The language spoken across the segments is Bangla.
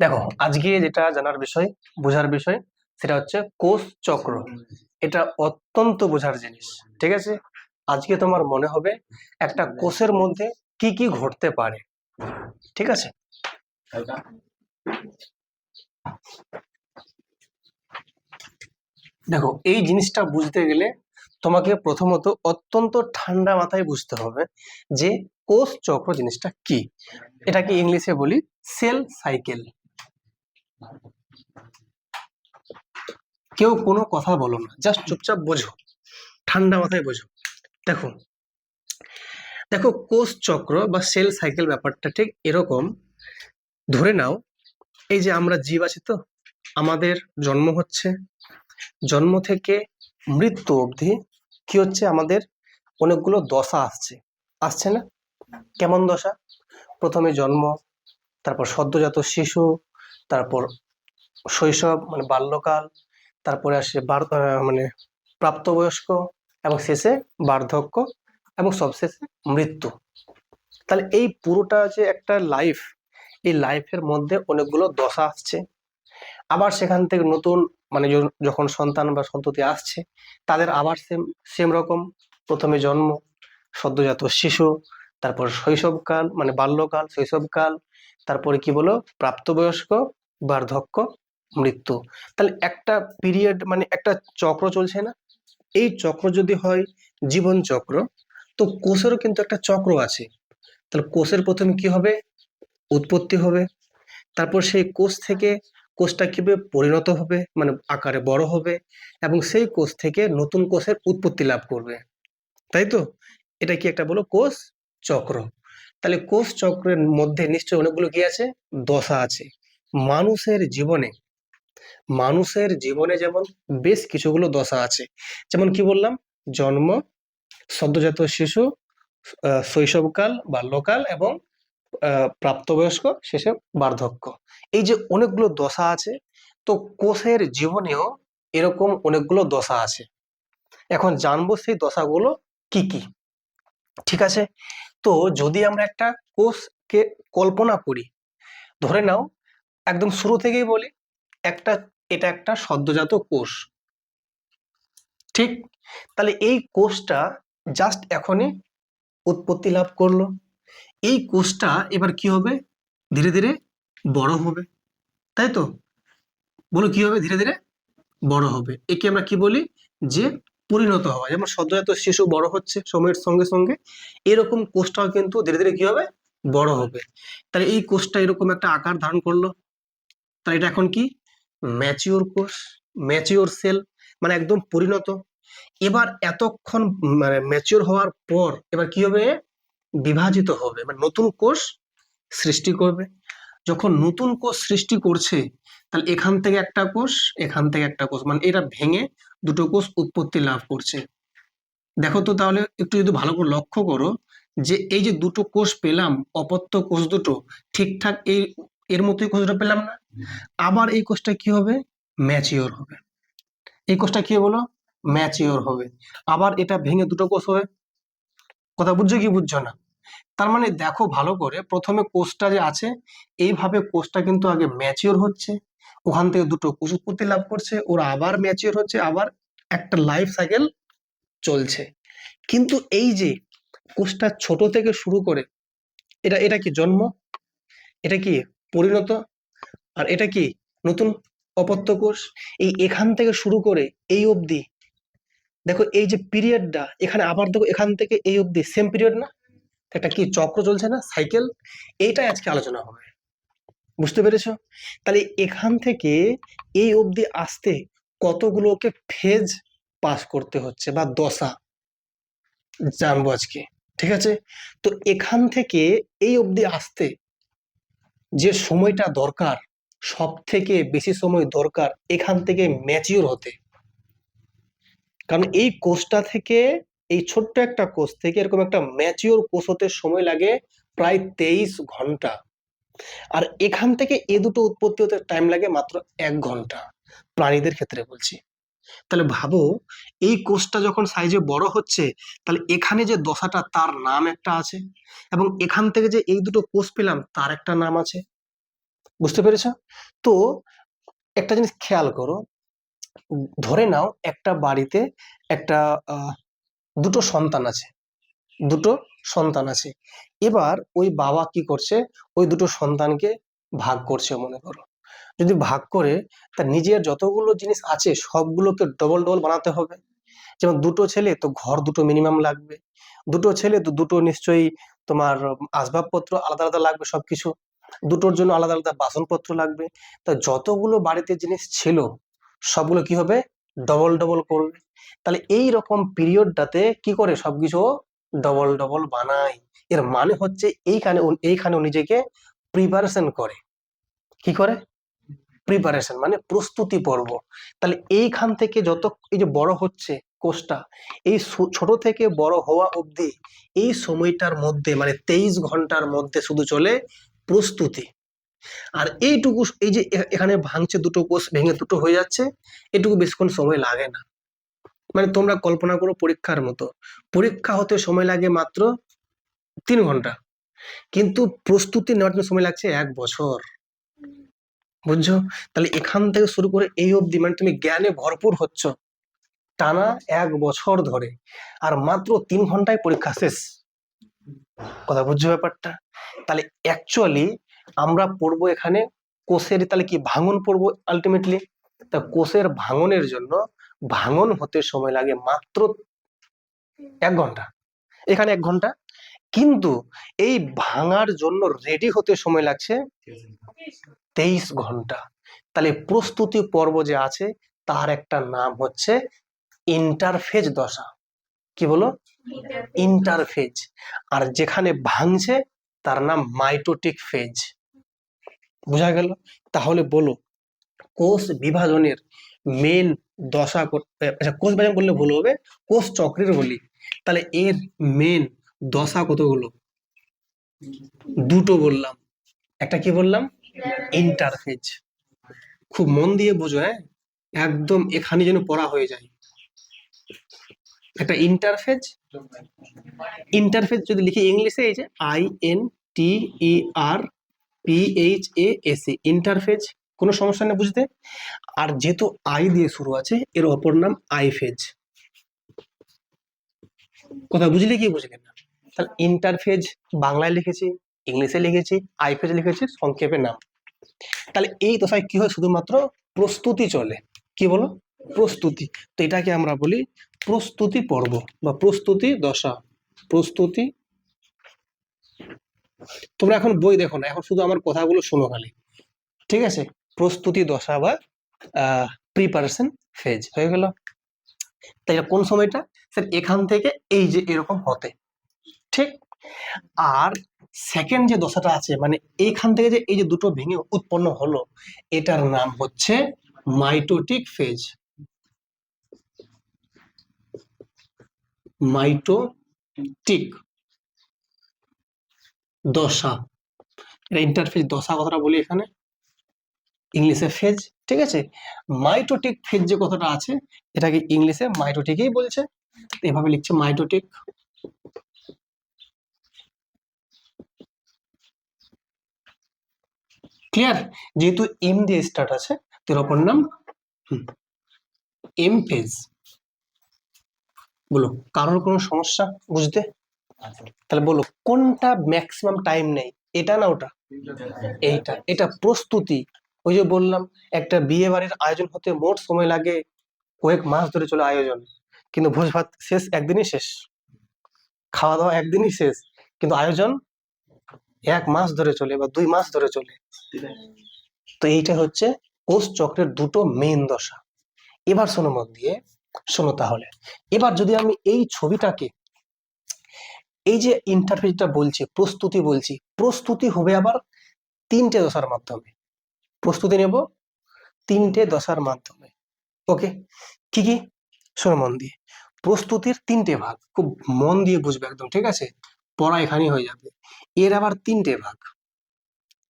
দেখো আজকে যেটা জানার বিষয়, বোঝার বিষয়, সেটা হচ্ছে কোষ চক্র। এটা অত্যন্ত বোঝার জিনিস, ঠিক আছে? আজকে তোমার মনে হবে একটা কোষের মধ্যে কি কি ঘটতে পারে, ঠিক আছে? দেখো এই জিনিসটা বুঝতে গেলে তোমাকে প্রথমত অত্যন্ত ঠান্ডা মাথায় বুঝতে হবে যে কোষ চক্র জিনিসটা কি। এটাকে ইংলিশে বলি সেল সাইকেল। কেউ কোনো কথা বলো না, জাস্ট চুপচাপ বোঝো, ঠান্ডা মাথায় বোঝো। দেখো দেখো কোষ চক্র বা সেল সাইকেল ব্যাপারটা ঠিক এরকম। ধরে নাও এই যে আমরা জীব আছি, তো আমাদের জন্ম হচ্ছে, জন্ম থেকে মৃত্যু অবধি কি হচ্ছে, আমাদের অনেকগুলো দশা আসছে, আসছে না? কেমন দশা? প্রথমে জন্ম, তারপর সদ্যজাত শিশু, তারপর শৈশব মানে বাল্যকাল, তারপরে আসে মানে প্রাপ্তবয়স্ক, এবং শেষে বার্ধক্য, এবং সবশেষে মৃত্যু। তাহলে এই পুরোটা যে একটা লাইফ, এই লাইফের মধ্যে অনেকগুলো দশা আসছে। আবার সেখান থেকে নতুন মানে যখন সন্তান বা সন্ততি আসছে, তাদের আবার সেম সেম রকম, প্রথমে জন্ম, সদ্যজাত শিশু, তারপর শৈশবকাল মানে বাল্যকাল, শৈশবকাল, তারপরে কি বলো প্রাপ্তবয়স্ক, বার্ধক্য, মৃত্যু। তাহলে একটা পিরিয়ড মানে একটা চক্র চলছে না? এই চক্র যদি হয় জীবন চক্র, তো কোষেরও কিন্তু একটা চক্র আছে। তাহলে কোষের প্রথমে কি হবে? উৎপত্তি হবে, তারপর সেই কোষ থেকে কোষটা কিভাবে পরিণত হবে মানে আকারে বড় হবে, এবং সেই কোষ থেকে নতুন কোষের উৎপত্তি লাভ করবে, তাই তো? এটা কি একটা বলো কোষ চক্র। তাহলে কোষ চক্রের মধ্যে নিশ্চয়ই অনেকগুলো কি আছে, দশা আছে। মানুষের জীবনে মানুষের জীবনে যেমন বেশ কিছুগুলো দশা আছে। যেমন কি বললাম, জন্ম, সদ্যজাত শিশু, শৈশবকাল, বাল্যকাল, এবং প্রাপ্তবয়স্ক, শেষে বার্ধক্য। এই যে অনেকগুলো দশা আছে, তো কোষের জীবনেও এরকম অনেকগুলো দশা আছে। এখন জানবো সেই দশাগুলো কি কি, ঠিক আছে? তো যদি আমরা একটা কোষকে কল্পনা করি, ধরে নাও একদম শুরু থেকেই বলি, একটা এটা একটা সদ্যজাত কোষ, ঠিক? তাহলে এই কোষটা জাস্ট এখনই উৎপত্তি লাভ করলো। এই কোষটা এবার কি হবে, ধীরে ধীরে বড় হবে, তাই তো? বলো কি হবে, ধীরে ধীরে বড় হবে। একে আমরা কি বলি, যে পরিণত হওয়া। যেমন সদ্যজাত শিশু বড় হচ্ছে সময়ের সঙ্গে সঙ্গে, এরকম কোষটাও কিন্তু ধীরে ধীরে কি হবে, বড় হবে। তাহলে এই কোষটা এরকম একটা আকার ধারণ করলো, তাই এটা এখন কি, ম্যাচিওর কোষ, ম্যাচিওর সেল, মানে একদম পরিণত। এবার এতক্ষণ মানে ম্যাচিওর হওয়ার পর এবার কি হবে, বিভাজিত হবে, মানে নতুন কোষ সৃষ্টি করবে। যখন নতুন কোষ সৃষ্টি করছে, তাহলে এখান থেকে একটা কোষ, এখান থেকে একটা কোষ, মানে এটা ভেঙে দুটো কোষ উৎপত্তি লাভ করছে। দেখো তো তাহলে একটু যদি ভালো করে লক্ষ্য করো, যে এই যে দুটো কোষ পেলাম, অপত্য কোষ দুটো, ঠিকঠাক এই এর মতোই কোষটা পেলাম না? আবার এই কোষটা কি হবে, ম্যাচিওর হবে। এই কোষটা কি বলো, ম্যাচিওর হবে। আবার এটা ভেঙে দুটো কোষ হবে। কথা বুঝছো কি বুঝছো না? তার মানে দেখো ভালো করে, প্রথমে কোষটা যে আছে, এইভাবে কোষটা কিন্তু আগে ম্যাচিওর হচ্ছে, ওখান থেকে দুটো কোষ উৎপত্তি লাভ করছে, ওরা আবার ম্যাচিওর হচ্ছে, আবার একটা লাইফ সাইকেল চলছে। কিন্তু এই যে কোষটা ছোট থেকে শুরু করে, এটা এটা কি জন্ম, এটা কি পরিণত, আর এটা কি নতুন অপত্য কোষ। এই এখান থেকে শুরু করে এই অবধি, দেখো এই যে পিরিয়ডটা, এখানে আবার দেখো এখান থেকে এই অবধি সেম পিরিয়ড না? একটা কি চক্র চলছে না, সাইকেল। এইটাই আজকে আলোচনা হবে, বুঝতে পেরেছো? তাহলে এখান থেকে এই অবধি আসতে কতগুলোকে ফেজ পাস করতে হচ্ছে বা দশা, জানবো আজকে, ঠিক আছে? তো এখান থেকে এই অবধি আসতে যে সময়টা দরকার, সব থেকে বেশি সময় দরকার এখান থেকে ম্যাচিওর হতে। কারণ এই কোষটা থেকে, এই ছোট্ট একটা কোষ থেকে এরকম একটা ম্যাচিওর কোষ হতে সময় লাগে প্রায় 23 ঘন্টা। আর এখান থেকে এ দুটো উৎপত্তি হতে টাইম লাগে মাত্র 1 ঘন্টা, প্রাণীদের ক্ষেত্রে বলছি। তাহলে ভাবো, এই কোষটা যখন সাইজে বড় হচ্ছে, তাহলে এখানে যে দশাটা তার নাম একটা আছে, এবং এখান থেকে যে এই দুটো কোষ পেলাম তার একটা নাম আছে। বুঝতে পেরেছ? তো একটা জিনিস খেয়াল করো, ধরে নাও একটা বাড়িতে একটা দুটো সন্তান আছে, দুটো সন্তান আছে। এবার ওই বাবা কি করছে, ওই দুটো সন্তানকে ভাগ করছে মনে করো। যদি ভাগ করে তার নিজের যতগুলো জিনিস আছে সবগুলোকে ডবল ডবল বানাতে হবে। যেমন দুটো ছেলে তো ঘর দুটো মিনিমাম লাগবে, দুটো ছেলে তো দুটো নিশ্চয়ই তোমার আসবাবপত্র আলাদা আলাদা লাগবে, সবকিছু দুটোর জন্য আলাদা আলাদা বাসনপত্র লাগবে। তা যতগুলো বাড়িতে জিনিস ছিল সবগুলো কি হবে, ডবল ডবল করবে। তাহলে এই রকম পিরিয়ডটাতে কি করে সবকিছু ডবল ডবল বানায়। এর মানে হচ্ছে এইখানে ও নিজেকে প্রিপারেশন করে। কি করে? প্রিপারেশন মানে প্রস্তুতি পর্ব। তাহলে এইখান থেকে যত এই যে বড় হচ্ছে কোষটা, এই ছোট থেকে বড় হওয়া অবধি এই সময়টার মধ্যে মানে 23 ঘন্টার মধ্যে শুধু চলে প্রস্তুতি। আর এইটুকু এই যে এখানে ভাঙছে, দুটো কোষ ভেঙে দুটো হয়ে যাচ্ছে, এটুকু বেশিক্ষণ সময় লাগে না। মানে তোমরা কল্পনা করো পরীক্ষার মতো, পরীক্ষা হতে সময় লাগে মাত্র 3 ঘন্টা, কিন্তু প্রস্তুতি নেওয়ার জন্য সময় লাগছে 1 বছর। বুঝছো? তাহলে এখান থেকে শুরু করে এই অবধি মানে তুমি জ্ঞানে ভরপুর হচ্ছ টানা 1 বছর ধরে, আর মাত্র 3 ঘন্টায় পরীক্ষা শেষ। কথা বুঝছো ব্যাপারটা? তাহলে অ্যাকচুয়ালি আমরা পড়বো এখানে কোষের তাহলে কি ভাঙন পড়বো আলটিমেটলি। তা কোষের ভাঙনের জন্য ভাঙন হতে সময় লাগে মাত্র 1 ঘন্টা, এখানে 1 ঘন্টা, কিন্তু এই ভাঙার জন্য রেডি হতে সময় লাগছে 23 ঘন্টা। তাহলে প্রস্তুতি পর্ব যে আছে তার একটা নাম হচ্ছে ইন্টারফেজ দশা। কি বলো? ইন্টারফেজ। আর যেখানে ভাঙছে তার নাম মাইটোটিক ফেজ। বোঝা গেল? তাহলে বলো কোষ বিভাজনের মেন দশা আচ্ছা কোষ বিভাজন বললে ভুল হবে, কোষ চক্রের বলি। তাহলে এর মেন দশা কতগুলো? দুটো বললাম। একটা কি বললাম? ইন্টারফেজ। খুব মন দিয়ে বুঝো, হ্যাঁ, একদম এখানে যেন পড়া হয়ে যায়। একটা ইন্টারফেজ, ইন্টারফেজ যদি লিখি ইংলিশে এই যে INTERPHASE, ইন্টারফেজ, কোনো সমস্যা নেই বুঝতে। আর যেহেতু আই দিয়ে শুরু আছে এর অপর নাম আইফেজ। কথা বুঝলে কি বুঝলে না? তাহলে ইন্টারফেজ বাংলায় লিখেছি, ইংলিশে লিখেছি, আইফেজ লিখেছি সংক্ষেপে নাম। তাহলে এই দশায় কি হয়, শুধুমাত্র প্রস্তুতি চলে। কি বলো? প্রস্তুতি। তো এটাকে আমরা বলি প্রস্তুতি পর্ব বা প্রস্তুতি দশা। প্রস্তুতি। তোমরা এখন বই দেখো না, এখন শুধু আমার কথাগুলো শোনো খালি, ঠিক আছে? প্রস্তুতি দশা বা প্রিপারেশন ফেজ হয়ে গেল। তাই কোন সময়টা স্যার? এখান থেকে এই যে এরকম হতে, ঠিক। আর সেকেন্ড যে দশাটা আছে মানে এইখান থেকে যে এই যে দুটো ভেঙে উৎপন্ন হলো, এটার নাম হচ্ছে মাইটোটিক ফেজ। মাইটোটিক দশা, এটা ইন্টারফেজ দশা কথাটা বলি এখানে, ইংলিশে ফেজ, ঠিক আছে? মাইটোটিক ফেজ যে কথাটা আছে এটাকে ইংলিশে মাইটোটিকই বলছে, এভাবে লিখছে মাইটোটিক। ক্লিয়ার? যেহেতু এম দিয়ে স্টার্ট আছে তার অপর নাম এম ফেজ। বলো কারোর কোনো সমস্যা বুঝতে? তাহলে বলো কোনটা ম্যাক্সিমাম টাইম নেই, এটা না ওটা? এইটা। এটা প্রস্তুতি। ওই যে বললাম একটা বিয়ে বাড়ির আয়োজন হতে মোট সময় লাগে কয়েক মাস ধরে চলে আয়োজন, কিন্তু ভোজ ভাত শেষ একদিনই শেষ, খাওয়া দাওয়া একদিনই শেষ, কিন্তু আয়োজন 1 মাস ধরে চলে বা 2 মাস ধরে চলে। তো এইটা হচ্ছে কোষ চক্রের দুটো মেইন দশা। এবার শোনো মন দিয়ে, শোনো তাহলে। এবার যদি আমি এই ছবিটাকে, এই যে ইন্টারফেসটা বলছি, প্রস্তুতি বলছি, প্রস্তুতি হবে আবার 3টে দশার মাধ্যমে। প্রস্তুতি নেব 3টে দশার মাধ্যমে। ওকে, কি কি? শোনো মন দিয়ে, প্রস্তুতির 3টে ভাগ, খুব মন দিয়ে বুঝবে একদম, ঠিক আছে? পড়া এখানেই হয়ে যাবে। এর আবার 3টে ভাগ।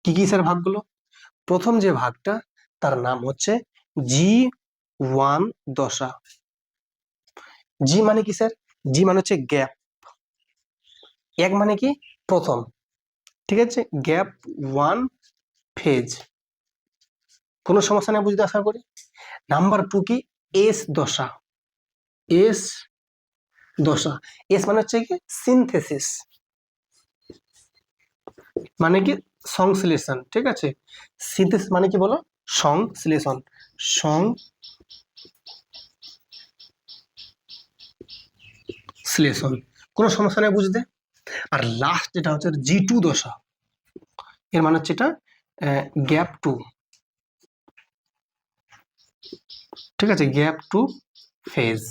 কি কি স্যার ভাগগুলো? প্রথম যে ভাগটা তার নাম হচ্ছে G1 দশা। জি মানে কি স্যার? জি মানে হচ্ছে গ্যাপ, এক মানে কি প্রথম, ঠিক আছে? Gap 1 phase. কোনো সমস্যা নেই বুঝতে আশা করি। নাম্বার 2 কি এস দশা। এস দশা, এস মানে হচ্ছে কি সিনথেসিস, মানে কি সংশ্লেষণ, ঠিক আছে। সিনথেসিস মানে কি বলো, সংশ্লেষণ, সংশ্লেষণ, কোনো সমস্যা নেই বুঝতে। আর লাস্ট যেটা হচ্ছে G2 দশা, এর মানে হচ্ছে এটা গ্যাপ টু, ঠিক আছে, গ্যাপ টু ফেজ।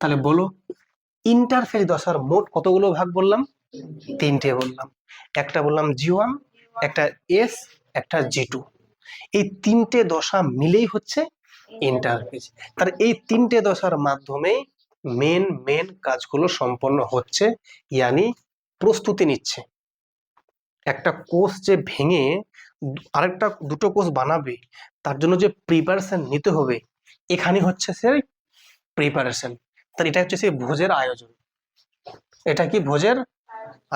তাহলে বলো ইন্টারফেজ দশার মোট কতগুলো ভাগ বললাম, 3টে বললাম। একটা বললাম G1, একটা এস, একটা G2। এই 3টে দশা মিলেই হচ্ছে ইন্টারফেজ। তার এই 3টে দশার মাধ্যমে মেন কাজগুলো সম্পন্ন হচ্ছে, ইয়ানি প্রস্তুতি নিচ্ছে। একটা কোষ যে ভেঙে আরেকটা দুটো কোষ বানাবে, তার জন্য যে প্রিপারেশন নিতে হবে, এখানে হচ্ছে সেই প্রিপারেশন। তার এটা হচ্ছে সেই ভোজের আয়োজন, এটা কি ভোজের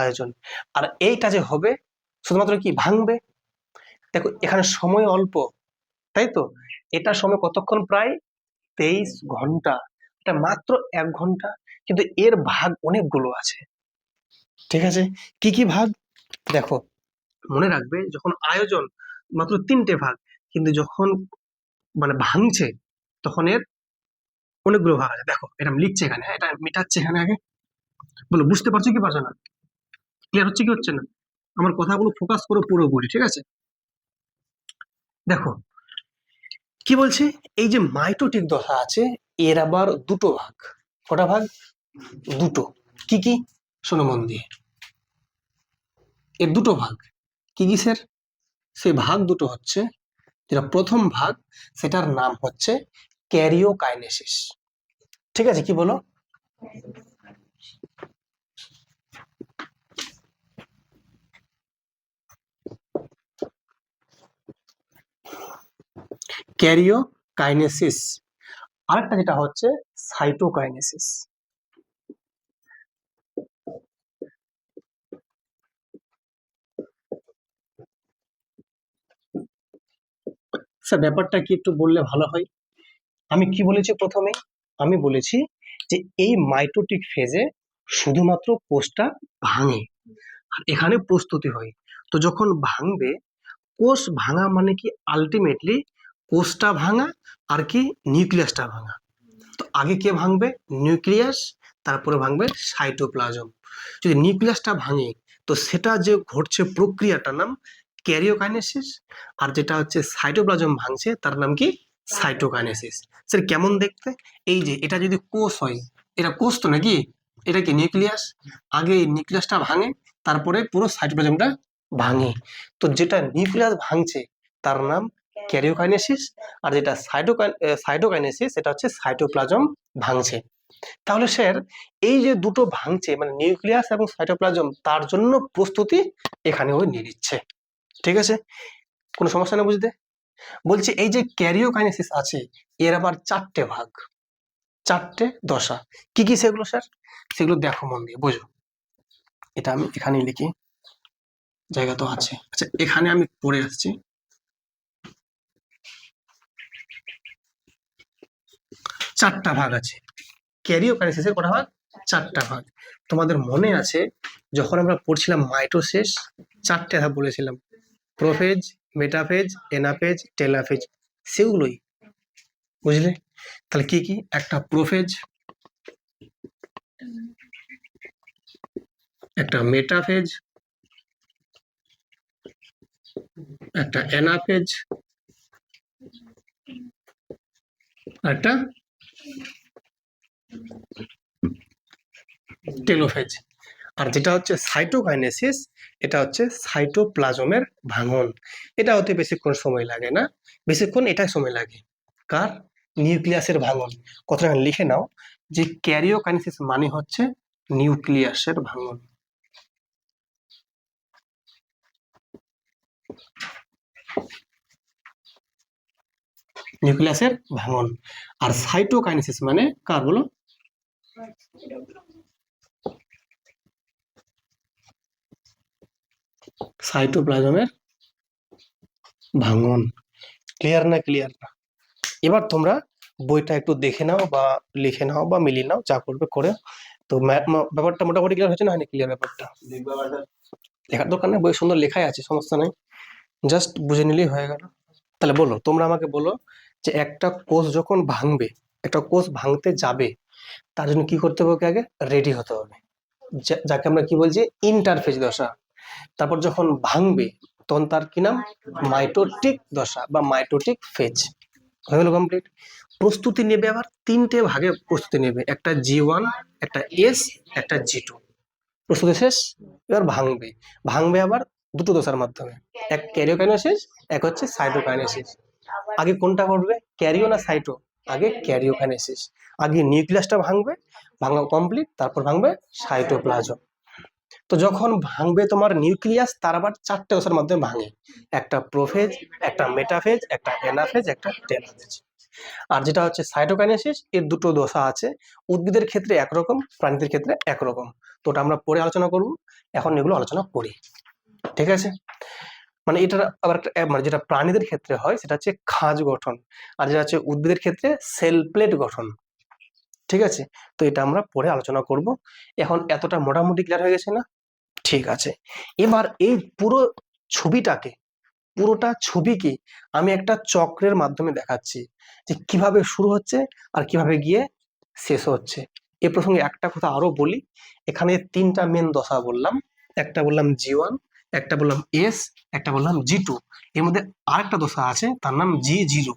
আয়োজন। আর এইটা যে হবে শুধুমাত্র কি ভাঙবে, দেখো এখানে সময় অল্প, তাই তো, এটা সময় কতক্ষণ, প্রায় 23 ঘন্টা, এটা মাত্র 1 ঘন্টা, কিন্তু এর ভাগ অনেকগুলো আছে, ঠিক আছে। কি কি ভাগ দেখো, মনে রাখবে যখন আয়োজন মাত্র 3টে ভাগ, কিন্তু যখন মানে ভাঙছে তখন এর অনেকগুলো ভাগ আছে। দেখো এটা আমি লিখছি এখানে, এটা মিটাচ্ছি এখানে আগে, বলো বুঝতে পারছো কি পারছো না, ক্লিয়ার হচ্ছে কি হচ্ছে না, আমার কথাগুলো ফোকাস করো পুরোপুরি, ঠিক আছে। দেখো কি বলছে, এই যে মাইটোটিক দশা আছে, এর আবার দুটো ভাগ। কটা ভাগ, দুটো। কি কি, শোনো মন দিয়ে, এর দুটো ভাগ। কি কিসের, সেই ভাগ দুটো হচ্ছে, যেটা প্রথম ভাগ সেটার নাম হচ্ছে ক্যারিওকাইনেসিস, ঠিক আছে। কি বলো, ক্যারিওকাইনেসিস। আরেকটা যেটা হচ্ছে সাইটোকাইনেসিস। স্যার ব্যাপারটা কি একটু বললে ভালো হয়। আমি কি বলেছি প্রথমে, আমি বলেছি যে এই মাইটোটিক ফেজে শুধুমাত্র কোষটা ভাঙে, আর এখানে প্রস্তুতি হয়। তো যখন ভাঙবে, কোষ ভাঙা মানে কি আলটিমেটলি কোষটা ভাঙা আর কি নিউক্লিয়াসটা ভাঙা। তো আগে কে ভাঙবে, নিউক্লিয়াস, তারপরে ভাঙবে সাইটোপ্লাজম। যদি নিউক্লিয়াসটা ভাঙে, তো সেটা যে ঘটছে প্রক্রিয়াটার নাম ক্যারিওকাইনেসিস, আর যেটা হচ্ছে সাইটোপ্লাজম ভাঙছে তার নাম কি সাইটোকাইনেসিস। স্যার কেমন দেখতে, এই যে এটা যদি কোষ হয়, এটা কোষ তো নাকি, এটা কি নিউক্লিয়াস, আগে এই নিউক্লিয়াসটা ভাঙে, তারপরে পুরো সাইটোপ্লাজমটা ভাঙে। তো যেটা নিউক্লিয়াস ভাঙছে তার নাম ক্যারিওকাইনেসিস, আর যেটা সাইটোকাইনেসিস সেটা হচ্ছে সাইটোপ্লাজম ভাঙছে। তাহলে স্যার এই যে দুটো ভাঙছে মানে নিউক্লিয়াস এবং সাইটোপ্লাজম, তার জন্য প্রস্তুতি এখানে ওই নিয়ে নিচ্ছে, ঠিক আছে। কোনো সমস্যা না বুঝতে। বলছি এই যে ক্যারিওকাইনেসিস আছে, এর আবার 4টে ভাগ, 4টে দশা। কি কি সেগুলো স্যার, সেগুলো দেখো মন দিয়ে বোঝো। এটা আমি এখানেই লিখি, জায়গা তো আছে, আচ্ছা এখানে আমি পড়ে আসছি। 4টা ভাগ আছে ক্যারিওকাইনেসিসের, কটা ভাগ, 4টা ভাগ। তোমাদের মনে আছে যখন আমরা পড়ছিলাম মাইটোসিস, 4টে ধাপ বলেছিলাম, প্রোফেজ, মেটাফেজ, এনাফেজ, টেলোফেজ, সেগুলোই, বুঝলে। তাহলে কি কি, একটা প্রোফেজ, একটা মেটাফেজ, একটা এনাফেজ, একটা টেলোফেজ। আর যেটা হচ্ছে সাইটোকাইনেসিস, এটা হচ্ছে সাইটোপ্লাজমের ভাঙন। এটা হতে বেশিক্ষণ সময় লাগে না, বেশিক্ষণ এটাই সময় লাগে, কার, নিউক্লিয়াসের ভাঙন। কথাটা লিখে নাও যে ক্যারিওকাইনেসিস মানে হচ্ছে নিউক্লিয়াসের ভাঙন। নিউক্লিয়াসের ভাঙন। আর সাইটোকাইনেসিস মানে কার বলো, সাইটোপ্লাজমের ভাঙন। ক্লিয়ার না? ক্লিয়ার না? এবার তোমরা বইটা একটু দেখে নাও বা লিখে নাও বা মিলিয়ে নাও, যা করবে করে। তো ব্যাপারটা মোটামুটি ক্লিয়ার হয়েছে না? হয়নি ক্লিয়ার ব্যাপারটা? লেখার দরকার নেই, বই সুন্দর লেখাই আছে, সমস্যা নেই, জাস্ট বুঝে নিলেই হয়ে গেল। তাহলে বলো, তোমরা আমাকে বলো যে একটা কোষ যখন ভাঙবে, একটা কোষ ভাঙতে যাবে, তার জন্য কি করতে হবে? ওকে আগে রেডি হতে হবে, যাকে আমরা কি বলছি? ইন্টারফেজ দশা। তারপর যখন ভাঙবে তখন তার কি নাম? মাইটোটিক দশা বা মাইটোটিক ফেজ। হয়ে গেল কমপ্লিট। প্রস্তুতি নেবে আবার তিনটে ভাগে প্রস্তুতি নেবে, একটা G1, একটা S, একটা G2। প্রস্তুতি শেষ, এবার ভাঙবে। ভাঙবে আবার দুটো দশার মাধ্যমে, এক ক্যারিওকাইনেসিস, এক হচ্ছে সাইটোকাইনেসিস। আগে কোনটা ঘটবে, ক্যারিও না সাইটো? আগে ক্যারিওকাইনেসিস। আগে নিউক্লিয়াসটা ভাঙবে, ভাঙা কমপ্লিট, তারপর ভাঙবে সাইটোপ্লাজম। তো যখন ভাঙবে তোমার নিউক্লিয়াস, তার আবার চারটে দশার মাধ্যমে ভাঙে, একটা প্রোফেজ, একটা মেটাফেজ, একটা অ্যানাফেজ, একটা টেলোফেজ। আর যেটা হচ্ছে সাইটোকাইনেসিস, এর দুটো দশা আছে, উদ্ভিদের ক্ষেত্রে একরকম, প্রাণীদের ক্ষেত্রে একরকম। তো ওটা আমরা পরে আলোচনা করব, এখন এগুলো আলোচনা করি, ঠিক আছে? মানে এটার আবার একটা মানে যেটা প্রাণীদের ক্ষেত্রে হয় সেটা হচ্ছে খাঁজ গঠন, আর যেটা হচ্ছে উদ্ভিদের ক্ষেত্রে সেল প্লেট গঠন, ঠিক আছে? তো এটা আমরা পরে আলোচনা করব। এখন এতটা মোটামুটি ক্লিয়ার হয়ে গেছে না? ঠিক আছে। এবার এই পুরো ছবিটাকে, পুরোটা ছবিকে আমি একটা চক্রের মাধ্যমে দেখাচ্ছি যে কিভাবে শুরু হচ্ছে আর কিভাবে গিয়ে শেষ হচ্ছে। এ প্রসঙ্গে একটা কথা আরো বলি, এখানে তিনটা মেন দশা বললাম, একটা বললাম G1, একটা বললাম S, একটা বললাম G2। এর মধ্যে আরেকটা দশা আছে, তার নাম G0।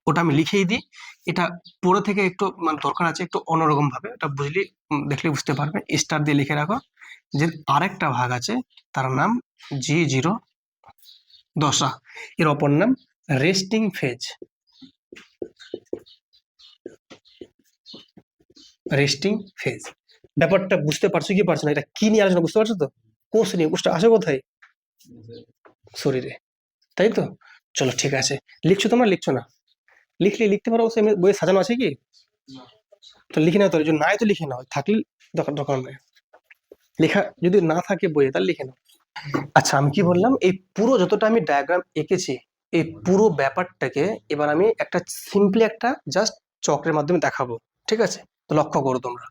ওটা আমি লিখেই দিই, এটা পড়ে থেকে একটু মানে দরকার আছে একটু অন্যরকম ভাবে, ওটা বুঝলি দেখলে বুঝতে পারবে, স্টার দিয়ে লিখে রাখো যে আরেকটা ভাগ আছে, তার নাম G0 দশা। এর অপর নাম রেস্টিং ফেজ। রেস্টিং ফেজ ব্যাপারটা বুঝতে পারছো কি পারছো না? এটা কি নিয়ে আলোচনা, বুঝতে পারছো তো? কোষ নিয়ে। কোষটা আসে কোথায়? শরীরে, তাই তো? চলো ঠিক আছে। লিখছো তোমরা? লিখছো না? লিখলে লিখতে পারো, অবশ্যই বইয়ে সাজানো আছে কি? তো লিখে নাও, তোর নাই তো লিখে নাও, থাকলে দরকার দরকার নেই। লেখা যদি না থাকে বইয়ে, তাহলে লিখে নাও। আচ্ছা, আমি কি বললাম, এই পুরো যতটা আমি ডায়াগ্রাম এঁকেছি, এই পুরো ব্যাপারটাকে এবার আমি একটা সিম্পলি একটা জাস্ট চক্রের মাধ্যমে দেখাবো, ঠিক আছে? তো লক্ষ্য করো, তোমরা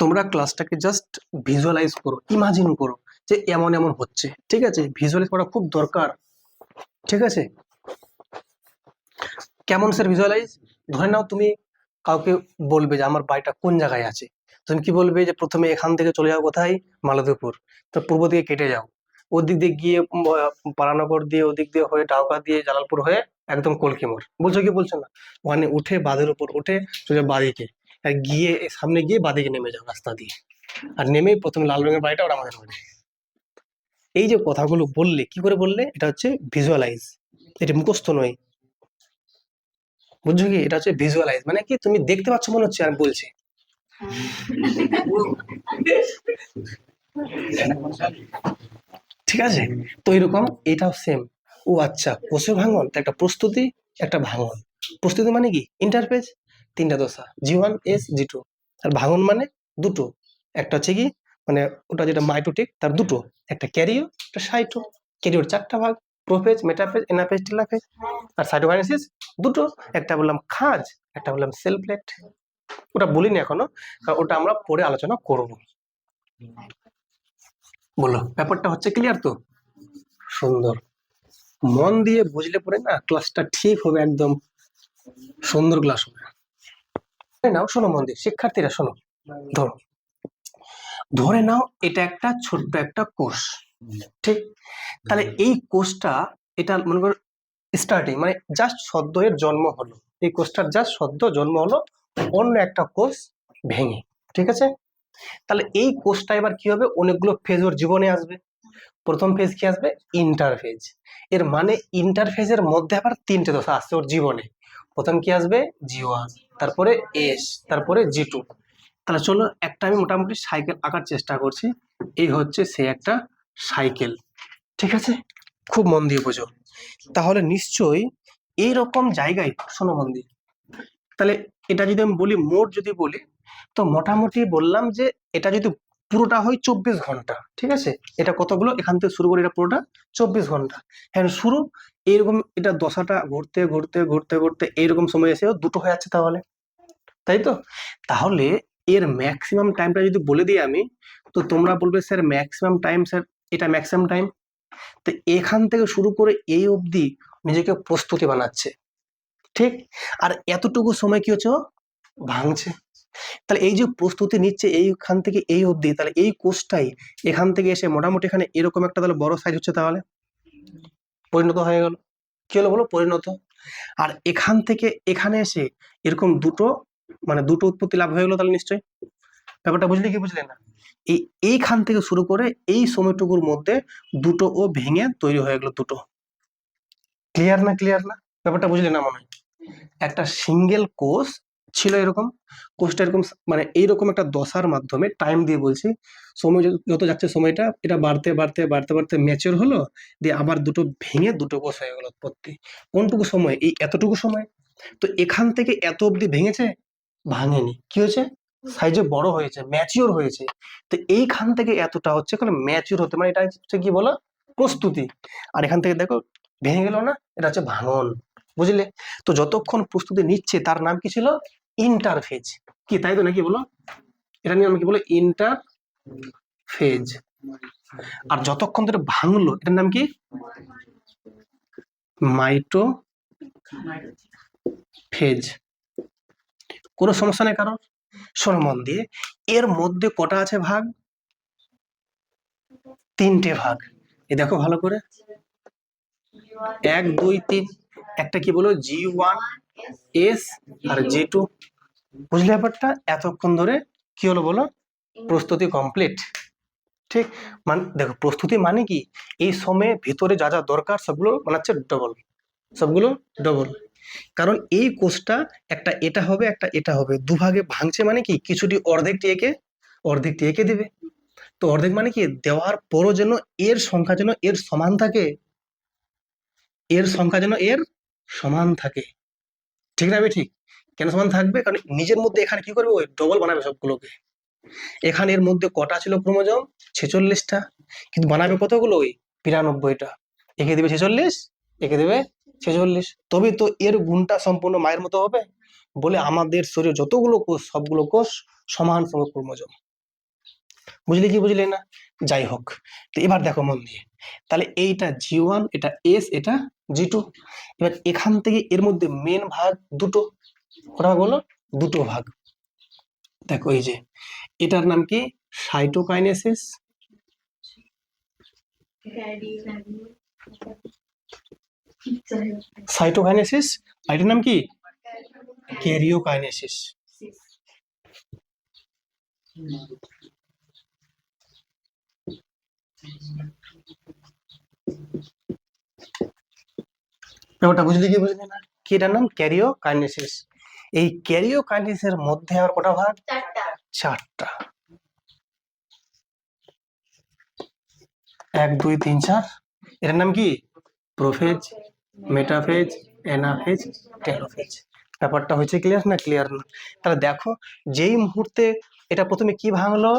তোমরা ক্লাসটাকে জাস্ট ভিজুয়ালাইজ করো, ইমাজিন করো যে এমন এমন হচ্ছে, ঠিক আছে? ভিজুয়ালাইজ করা খুব দরকার, ঠিক আছে? কেমন স্যার ভিজুয়ালাইজ? ধরে নাও তুমি কাউকে বলবে যে আমার বাড়িটা কোন জায়গায় আছে, তুমি কি বলবে? যে প্রথমে এখান থেকে চলে যাও কোথায়? মালতীপুর। তো পূর্ব দিকে কেটে যাও, ওদিক দিয়ে গিয়ে পারানগর দিয়ে, ওদিক দিয়ে হয়ে ডাউকা দিয়ে জালালপুর হয়ে একদম কলকিমোর। বলছো কি বলছো না? ওখানে উঠে বাঁধের উপর উঠে সোজা বাদিকে, আর গিয়ে সামনে গিয়ে বাদিকে নেমে যাও রাস্তা দিয়ে, আর নেমেই প্রথমে লাল রঙের বাড়িটা, ওটা আমাদের বাড়ি। এই যে কথাগুলো বললে, কি করে বললে? এটা হচ্ছে ভিজুয়ালাইজ, এটা মুখস্থ নয়, বুঝছো কি? এটা হচ্ছে ভিজুয়ালাইজ, মানে কি তুমি দেখতে পাচ্ছ মনে হচ্ছে আমি বলছি, ঠিক আছে? তো এরকম এটাও সেম। ও আচ্ছা, কোষের ভাঙন তো একটা প্রস্তুতি, একটা ভাঙন। প্রস্তুতি মানে কি? ইন্টারফেজ, তিনটা দশা, G1, S, G2। আর ভাঙন মানে দুটো, একটা হচ্ছে কি মানে ওটা যেটা মাইটোটিক, তার দুটো, একটা ক্যারিও, একটা সাইটো। ক্যারিওর চারটা ভাগ, প্রোফেজ, মেটাফেজ, এনাফেজ, টেলোফেজ। আর সাইটোকাইনেসিস দুটো, একটা বললাম খাঁজ, একটা বললাম সেল প্লেট। ওটা বলিনি এখনো, কারণ ওটা আমরা পরে আলোচনা করব। বলো, ব্যাপারটা হচ্ছে ক্লিয়ার তো? সুন্দর। মন দিয়ে বুঝলে পরে না ক্লাসটা ঠিক হবে, একদম সুন্দর ক্লাস হবে। নাও শোনো মন দিয়ে, শিক্ষার্থীরা শোনো। ধরো, ধরে নাও এটা একটা ছোট্ট একটা কোষ, ঠিক? তাহলে এই কোষটা, এটা মনে করো স্টার্টিং, মানে জাস্ট সদ্য এর জন্ম হলো, এই কোষটার জাস্ট সদ্য জন্ম হলো অন্য একটা কোষ ভেঙে, ঠিক আছে? তাহলে এই কোষটা এবার কি হবে? অনেকগুলো ফেজ ওর জীবনে আসবে। প্রথম ফেজ কি আসবে? ইন্টারফেজ। এর মানে ইন্টারফেজের মধ্যে আবার তিনটে দশা আসছে ওর জীবনে। প্রথম কি আসবে? G1, তারপরে S, তারপরে G2। তাহলে চলো একটা আমি মোটামুটি সাইকেল আঁকার চেষ্টা করছি। এই হচ্ছে সে একটা সাইকেল, ঠিক আছে? খুব মন দিয়ে বোঝো, তাহলে নিশ্চয়ই এইরকম জায়গায়, শোনো মন দিয়ে। তাহলে এটা যদি আমি বলি, মোট যদি বলি, তো মোটামুটি বললাম যে এটা যদি পুরোটা হয় 24 ঘন্টা, ঠিক আছে? এটা কতগুলো এখান থেকে শুরু করে এটা পুরোটা 24 ঘন্টা। হ্যাঁ শুরু এইরকম, এটা দশাটা ঘুরতে ঘুরতে ঘুরতে ঘুরতে এইরকম সময় এসেও দুটো হয়ে যাচ্ছে তাহলে, তাই তো? তাহলে এর ম্যাক্সিমাম টাইমটা যদি বলে দিই আমি, তো তোমরা বলবে স্যার ম্যাক্সিমাম টাইম, স্যার এটা ম্যাক্সিমাম টাইম। তো এখান থেকে শুরু করে এই অবধি নিজেকে প্রস্তুতি বানাচ্ছে, ঠিক? আর এতটুকু সময় কি হচ্ছে, ও ভাঙছে। তাহলে এই যে প্রস্তুতি নিচ্ছে এইখান থেকে এই অবধি, তাহলে এই কোষটাই এখান থেকে এসে মোটামুটি এখানে এরকম একটা তাহলে বড় সাইজ হচ্ছে, তাহলে পরিণত হয়ে গেল। কি হলো বলো? পরিণত। আর এখান থেকে এখানে এসে এরকম দুটো, মানে দুটো উৎপত্তি লাভ হয়ে গেলো, তাহলে নিশ্চয়ই ব্যাপারটা বুঝলে কি বুঝলে না? এইখান থেকে শুরু করে এই সময়টুকুর মধ্যে দুটো ও ভেঙে তৈরি হয়ে গেল দুটো। ক্লিয়ার না? ক্লিয়ার না? ব্যাপারটা বুঝলে না মনে হয়? একটা সিঙ্গেল কোষ ছিল এরকম, কোষটা এরকম মানে এইরকম একটা দশার মাধ্যমে টাইম দিয়ে বলছি, সময় যত যাচ্ছে সময়টা এটা বাড়তে বাড়তে বাড়তে বাড়তে ম্যাচিওর হলো, দিয়ে আবার দুটো ভেঙে দুটো কোষ হয়ে গেল উৎপত্তি। কোনটুকু সময়? এই এতটুকু সময়। তো এখান থেকে এত অবধি ভেঙেছে? ভাঙেনি। কি হয়েছে? সাইজে বড় হয়েছে, ম্যাচিওর হয়েছে। তো এইখান থেকে এতটা হচ্ছে ম্যাচিওর হতে, মানে এটা হচ্ছে কি বলো? প্রস্তুতি। আর এখান থেকে দেখো ভেঙে গেল না, এটা হচ্ছে ভাঙন। বুঝলে? তো যতক্ষণ প্রস্তুতি নিচ্ছে তার নাম কি ছিল? ইন্টারফেজ। কি তাই তো নাকি বলো? এটা নিয়ে আমি কি বলো? ইন্টারফেজ। আর যতক্ষণ ধরে ভাঙলো এটার নাম কি? মাইটোফেজ। কোনো সমস্যা নেই কারণ? শোনো মন দিয়ে, এর মধ্যে কটা আছে ভাগ? তিনটে ভাগ। এ দেখো ভালো করে, 1 2 3। একটা কি বলো? G1 S আর G2। বুঝলে ব্যাপারটা? এতক্ষণ ধরে কি হলো বলো? প্রস্তুতি কমপ্লিট, ঠিক? মানে দেখো প্রস্তুতি মানে কি, এই সময়ে ভিতরে যা যা দরকার সবগুলো বানাচ্ছে ডবল, সবগুলো ডবল। কারণ এই কোষটা একটা এটা হবে একটা এটা হবে, দুভাগে ভাঙছে মানে কি কিছুটি অর্ধেকটি একে অর্ধেকটি একে দেবে। তো অর্ধেক মানে কি, দেওয়ার পরও যেন এর সংখ্যা যেন এর সমান থাকে, এর সংখ্যা যেন এর সমান থাকে, ঠিক না? ঠিক কেন সমান থাকবে? কারণ নিজের মধ্যে এখানে কি করবে, ওই ডবল বানাবে সবগুলোকে। এখানে এর মধ্যে কটা ছিল ক্রোমোজোম? 46টা, কিন্তু বানাবে কতগুলো? ওই 92টা। একে দেবে 46, একে দেবে 46, তবে তো এর গুণটা সম্পূর্ণ মায়ের মতো হবে। বলে আমাদের শরীরে যতগুলো কোষ সবগুলো কোষ সমান সংখ্যক ক্রোমোজোম। বুঝলে কি বুঝলে না? যাই হোক, তো এবার দেখো মন দিয়ে, তাহলে এইটা G1, এটা S, এটা G2। এবার এখান থেকে এর মধ্যে মেন ভাগ দুটো, কটা ভাগ বলো? দুটো ভাগ। দেখো এই যে এটার নাম কি? সাইটোকাইনেসিস। সাইটোকাইনেসিস। আর এটার নাম কি? ক্যারিওকাইনেসিস। ব্যাপারটা বুঝলি কি বুঝলি না? কি এটার নাম? ক্যারিওকাইনেসিস। এই ক্যারিওকাইনেসিসের মধ্যে আর কটা ভাগ? চারটা। 1 2 3 4। এটার নাম কি? Prophase, metaphase, anaphase, telophase. ব্যাপারটা হয়েছে ক্লিয়ার না? ক্লিয়ার না? তাহলে দেখো যেই মুহূর্তে এটা প্রথমে কি ভাঙলো?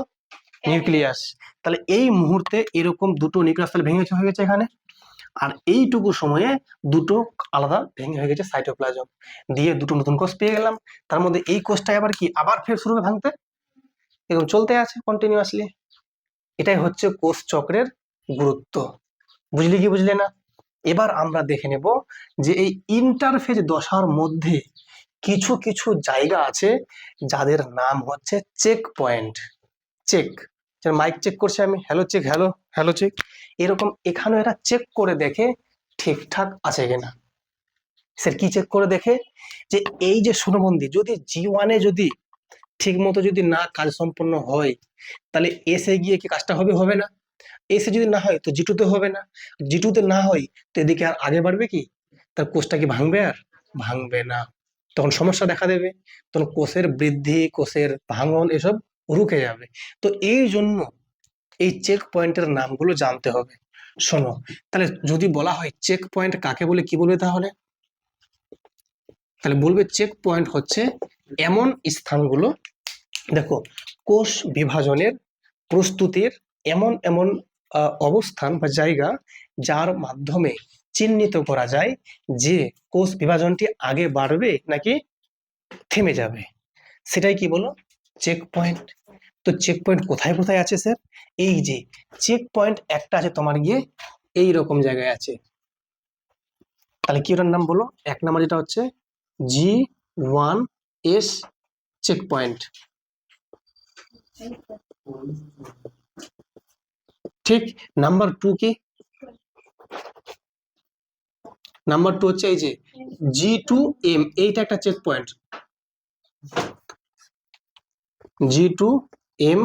নিউক্লিয়াস। তাহলে এই মুহূর্তে এরকম দুটো নিউক্লিয়াস তাহলে ভেঙে হয়ে গেছে এখানে। আর এইটুকু সময়ে দুটো আলাদা ভেঙে হয়ে গেছে সাইটোপ্লাজম, দিয়ে দুটো নতুন কোষ পেয়ে গেলাম। তার মধ্যে এই কোষটা আবার কি আবার ফের শুরু হবে ভাঙতে, এরকম চলতে আছে কন্টিনিউয়াসলি। এটাই হচ্ছে কোষ চক্রের গুরুত্ব। বুঝলি কি বুঝলে না? এবার আমরা দেখে নেব যে এই ইন্টারফেজ দশার মধ্যে কিছু কিছু জায়গা আছে যাদের নাম হচ্ছে check point. Check, mike check করছে আমি, hello check, hello hello check, এরকম এখানে এরা চেক করে দেখে ঠিকঠাক আছে কিনা। স্যার কি চেক করে দেখে? যে এই যে সুরবন্দি যদি G1 যদি ঠিক মতো যদি না কাজ সম্পন্ন হয়, তাহলে এসে গিয়ে কি কাজটা হবে? হবে না। এসে যদি না হয় তো G2 তে হবে না, G2 তে না হয় তো এদিকে আর আগে বাড়বে কি, তার কোষটা কি ভাঙবে? আর ভাঙবে না। তখন সমস্যা দেখা দেবে, তখন কোষের বৃদ্ধি, কোষের ভাঙন এসব রুকে যাবে। তো এই জন্য এই চেক পয়েন্টের নামগুলো জানতে হবে। শোনো, তাহলে যদি বলা হয় চেক পয়েন্ট কাকে বলে, কি বলবে তাহলে? তাহলে বলবে চেক পয়েন্ট হচ্ছে এমন স্থানগুলো, দেখো কোষ বিভাজনের প্রস্তুতির এমন এমন অবস্থান বা জায়গা যার মাধ্যমে চিহ্নিত করা যায় যে কোষ বিভাজনটি আগে বাড়বে নাকি থেমে যাবে, সেটাই কি বলো, চেক পয়েন্ট। তো চেক পয়েন্ট কোথায় কোথায় আছে স্যার? এই যে চেক পয়েন্ট একটা আছে তোমার গিয়ে এই রকম জায়গায় আছে। তাহলে কি ওটার নাম বলো? এক নাম্বার যেটা হচ্ছে G1S চেক পয়েন্ট, ঠিক। নাম্বার 2 কি? নাম্বার 2 হচ্ছে এই যে G2M, এইটা একটা check point, G2M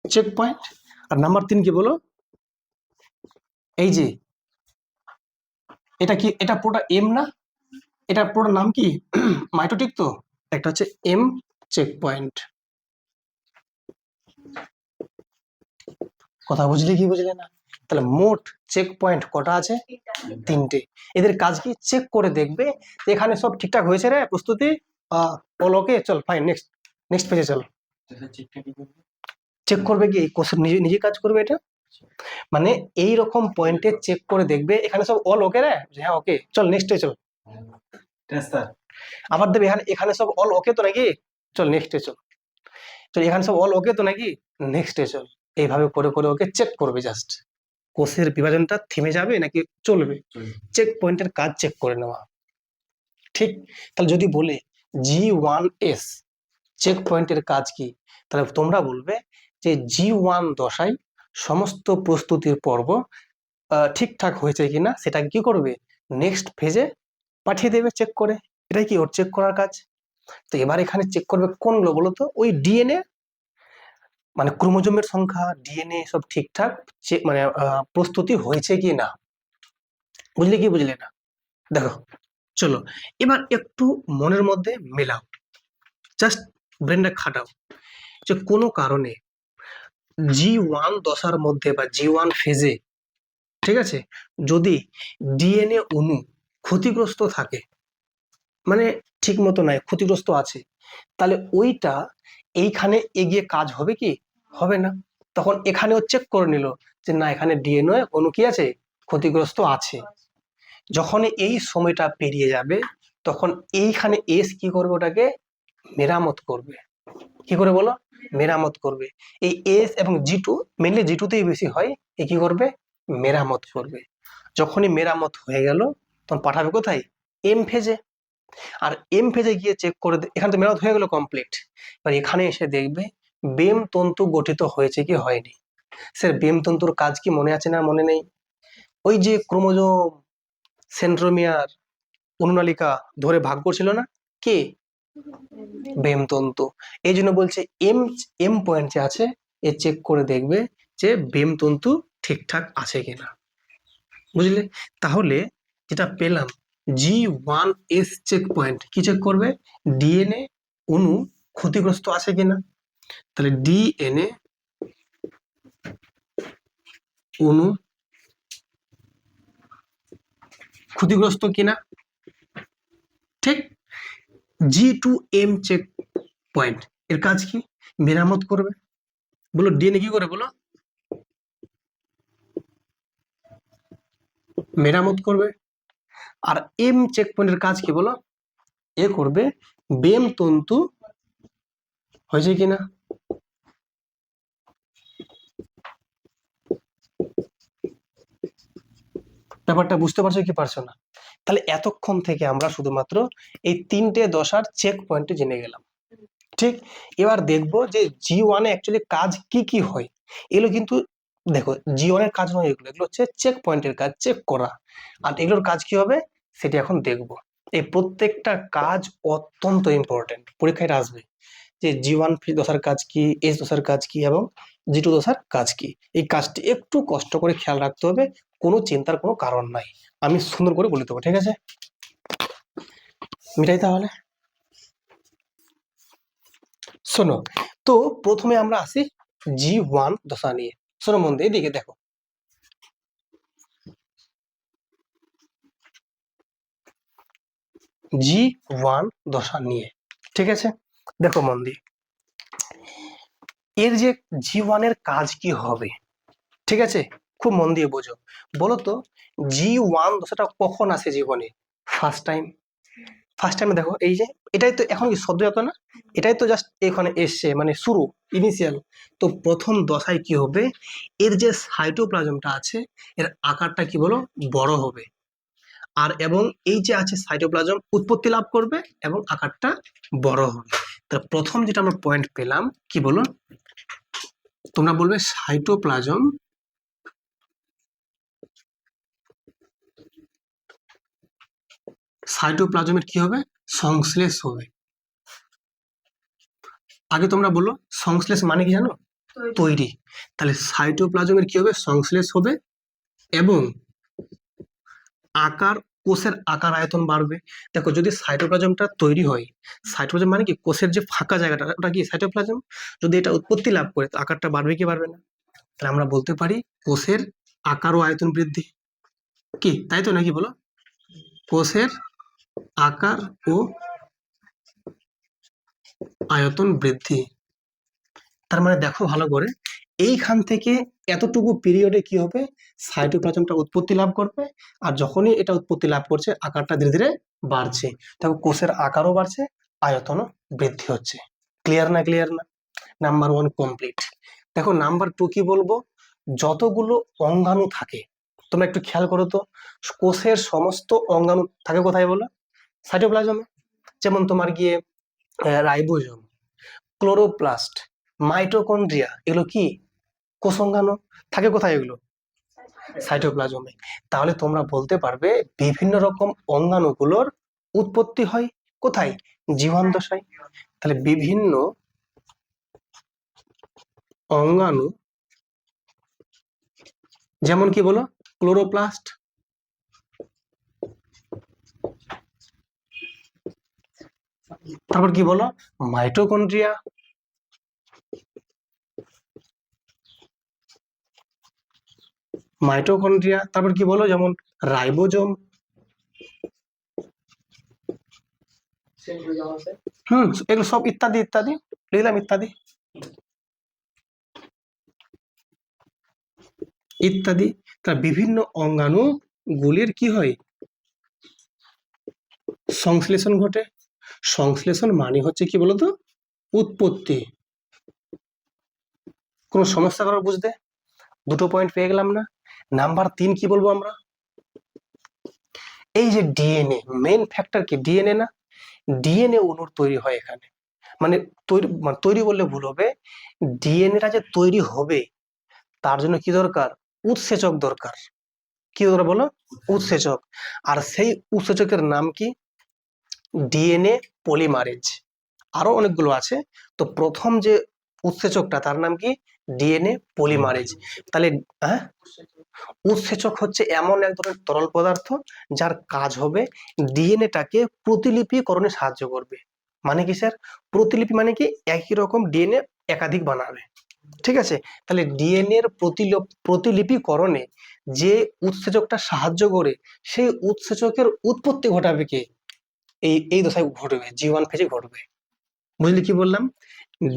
check point. আর নাম্বার 3 কি বলো? এই যে এটা কি, এটা পুরোটা এম না, এটা পুরো নাম কি মাইটোটিক, তো একটা হচ্ছে এম চেক পয়েন্ট। কথা বুঝলে কি বুঝলে না? তাহলে মোট চেক পয়েন্ট কটা আছে? 3টে। এদের কাজ কি? চেক করে দেখবে যে এখানে সব ঠিকঠাক হয়েছে রে, প্রস্তুতি অল ওকে, চল ফাইন, নেক্সট নেক্সট পেজে চল। চেক করবে কি, এই কোর্সের নিজে নিজে কাজ করবে এটা, মানে এই রকম পয়েন্টে চেক করে দেখবে এখানে সব অল ওকে রে, হ্যাঁ ওকে, চল নেক্সটে চল। আবার দেবে এখানে, এখানে সব অল ওকে তো নাকি, চল নেক্সটে চল। চল এখানে সব অল ওকে তো নাকি, নেক্সটে চল। এইভাবে করে করে ওকে চেক করবে, জাস্ট কোষের বিভাজনটা থেমে যাবে নাকি চলবে, চেক পয়েন্টের কাজ চেক করে নেওয়া, ঠিক। তাহলে যদি বলে G1S চেক পয়েন্টের কাজ কি, তাহলে তোমরা বলবে যে G1 দশায় সমস্ত প্রস্তুতির পর্ব ঠিকঠাক হয়েছে কিনা সেটা কি করবে, নেক্সট ফেজে পাঠিয়ে দেবে চেক করে। এটাই কি ওর চেক করার কাজ। তো এবার এখানে চেক করবে কোনগুলো বলো তো? ওই ডিএনএ, মানে ক্রোমোজোমের সংখ্যা, ডিএনএ সব ঠিকঠাক মানে প্রস্তুতি হয়েছে কি না, বুঝলে কি বুঝলে না? দেখো চলো এবার একটু মনের মধ্যে মেলাও, জাস্ট ব্রেনটা খাটাও, যে কোনো কারণে G1 দশার মধ্যে বা G1 ফেজে, ঠিক আছে, যদি ডিএনএ অণু ক্ষতিগ্রস্ত থাকে, মানে ঠিক মতো নাই, ক্ষতিগ্রস্ত আছে, তাহলে ওইটা এইখানে এগিয়ে কাজ হবে কি, হবে না। তখন এখানেও চেক করে নিল যে না, এখানে ডিএনএ অণু কি আছে, ক্ষতিগ্রস্ত আছে। যখন এই সময়টা পেরিয়ে যাবে তখন এইখানে এস কি করবে, ওটাকে মেরামত করবে। কি করে বলো? মেরামত করবে। এই এস এবং G2, মেনলি G2তেই বেশি হয়, এ কি করবে, মেরামত করবে। যখনই মেরামত হয়ে গেল তখন পাঠাবে কোথায়, এম ফেজে। আর এম ফেজে গিয়ে চেক করে, এখানে তো মেরামত হয়ে গেল কমপ্লিট, এবার এখানে এসে দেখবে বেম তন্তু গঠিত হয়েছে কি হয়নি। স্যার বেম তন্তুর কাজ কি মনে আছে না মনে নেই? ওই যে ক্রোমোজোম, সেন্ট্রোমিয়ার, অনুনালিকা ধরে ভাগ করছিল না, কে, বেমতন্তু। এই জন্য বলছে এম, এম পয়েন্ট যে আছে এ চেক করে দেখবে যে বেমতন্তু ঠিকঠাক আছে কিনা, বুঝলে? তাহলে যেটা পেলাম, G1S চেক পয়েন্ট কি চেক করবে, ডিএনএ অণু ক্ষতিগ্রস্ত আছে কিনা। তাহলে ডিএনএ অণু ক্ষতিগ্রস্ত কিনা, ঠিক। G2M চেক পয়েন্ট এর কাজ কি, মেরামত করবে। বলো ডিএনএ কি করে, বলো, মেরামত করবে। আর এম চেক পয়েন্টের কাজ কি বলো, এ করবে বেম তন্তু হয়েছে কিনা। ব্যাপারটা বুঝতে পারছো কি পারছো না? তাহলে এতক্ষণ থেকে আমরা শুধুমাত্র এই 3টে দশার চেক পয়েন্টে জেনে গেলাম, ঠিক। এবার দেখবো যে G1 এ অ্যাকচুয়ালি কাজ কি কি হয়। এগুলো কিন্তু দেখো G1 এর কাজ নয়, এগুলো এগুলো হচ্ছে চেক পয়েন্টের কাজ, চেক করা। আর এগুলোর কাজ কি হবে সেটা এখন দেখবো। এই প্রত্যেকটা কাজ অত্যন্ত ইম্পর্টেন্ট, পরীক্ষায় আসবে যে G1 দশার কাজ কি, এস দশার কাজ কি এবং G2 দশার কাজ কি। এই কাজটি একটু কষ্ট করে খেয়াল রাখতে হবে, কোনো চিন্তার কোনো কারণ নাই, আমি সুন্দর করে বলে দেবো, ঠিক আছে? মিটাই তাহলে শোনো, তো প্রথমে আমরা আসি G1 দশা নিয়ে। শোনো মন দিয়ে, এদিকে দেখো, G1 দশা নিয়ে, ঠিক আছে? দেখো মন দিয়ে, এর যে G1 কাজ কি হবে, ঠিক আছে, খুব মন দিয়ে বোঝো। বলো তো G1 দশাটা কখন আসে জীবনে? First time. ফার্স্ট টাইমে দেখো এই যে এটাই তো এখন কি সদ্যজাত না, এটাই তো জাস্ট এখানে এসছে, মানে শুরু, ইনিশিয়াল। তো প্রথম দশায় কি হবে, এর যে সাইটোপ্লাজমটা আছে এর আকারটা কি বলো, বড় হবে। আর এবং এই যে আছে সাইটোপ্লাজম উৎপত্তি লাভ করবে এবং আকারটা বড় হবে। তাহলে প্রথম যেটা আমরা পয়েন্ট পেলাম কি বলো, তোমরা বলবে সাইটোপ্লাজম সাইটোপ্লাজমের কি হবে, সংশ্লেষ হবে। আগে তোমরা বলো সংশ্লেষ মানে কি জানো, তৈরি। তাহলে সাইটোপ্লাজমের কি হবে, সংশ্লেষ হবে এবং আকার, কোষের আকার আয়তন বাড়বে। দেখো যদি সাইটোপ্লাজমটা তৈরি হয়, সাইটোপ্লাজম মানে কি কোষের যে ফাঁকা জায়গাটা, ওটা কি সাইটোপ্লাজম, যদি এটা উৎপত্তি লাভ করে তো আকারটা বাড়বে কি বাড়বে না? তাহলে আমরা বলতে পারি কোষের আকার ও আয়তন বৃদ্ধি, কি তাই তো নাকি বলো, কোষের আকার ও আয়তন বৃদ্ধি। তার মানে দেখো ভালো করে, এইখান থেকে এতটুকু পিরিয়ডে কি হবে, সাইটোপ্লাজমটা উৎপত্তি লাভ করবে। আর যখনই এটা উৎপত্তি লাভ করছে আকারটা ধীরে ধীরে বাড়ছে, দেখো কোষের আকারও বাড়ছে, আয়তনও বৃদ্ধি হচ্ছে। ক্লিয়ার না, ক্লিয়ার না? Number 1 complete. দেখো নাম্বার 2 কি বলবো, যতগুলো অঙ্গাণু থাকে, তোমরা একটু খেয়াল করো তো, কোষের সমস্ত অঙ্গাণু থাকে কোথায় বলো, সাইটোপ্লাজমে। যেমন তোমার গিয়ে রাইবোজোম, ক্লোরোপ্লাস্ট, মাইটোকন্ড্রিয়া, এগুলো কি কোষ অঙ্গাণু, থাকে কোথায় এগুলো, সাইটোপ্লাজমে। তাহলে তোমরা বলতে পারবে বিভিন্ন রকম অঙ্গাণুগুলোর উৎপত্তি হয় কোথায়, জীবন দশায়। তাহলে বিভিন্ন অঙ্গাণু যেমন কি বলো, ক্লোরোপ্লাস্ট, তারপর কি বলো, মাইটোকন্ড্রিয়া, মাইটোকন্ড্রিয়া, তারপর কি বলো, যেমন রাইবোজোম, এগুলো সব ইত্যাদি ইত্যাদি লিখলাম, ইত্যাদি ইত্যাদি। তার বিভিন্ন অঙ্গাণু গুলির কি হয়, সংশ্লেষণ ঘটে। সংশ্লেষণ মানে হচ্ছে কি বলতো, উৎপত্তি। কোনো সমস্যা করার বুঝতে, দুটো পয়েন্ট পেয়ে গেলাম না? নাম্বার 3 কি বলবো আমরা, এই যে ডিএনএ, মেইন ফ্যাক্টর কি ডিএনএ না, ডিএনএ অণুর তৈরি হয় এখানে। মানে তৈরি বললে ভুল হবে, ডিএনএটা যে তৈরি হবে তার জন্য কি দরকার, উৎসেচক দরকার। কি দরকার বলো, উৎসেচক। আর সেই উৎসেচকের নাম কি, ডিএনএ পলিমারেজ। আরো অনেকগুলো আছে, তো প্রথম যে উৎসেচকটা তার নাম কি, ডিএনএ পলিমারেজ। তাহলে হ্যাঁ, উৎসেচক হচ্ছে এমন এক ধরনের তরল পদার্থ যার কাজ হবে ডিএনএটাকে প্রতিলিপিকরণে সাহায্য করবে। মানে কি স্যার, প্রতিলিপি মানে কি একই রকম ডিএনএ একাধিক বানাবে, ঠিক আছে। তাহলে ডিএনএ এর প্রতিলিপিকরণে যে উৎসেচকটা সাহায্য করে, সেই উৎসেচকের উৎপত্তি ঘটাবে কে, এই দশায় ঘটবে, G1 ফেজে ঘটবে। বুঝলি কি বললাম,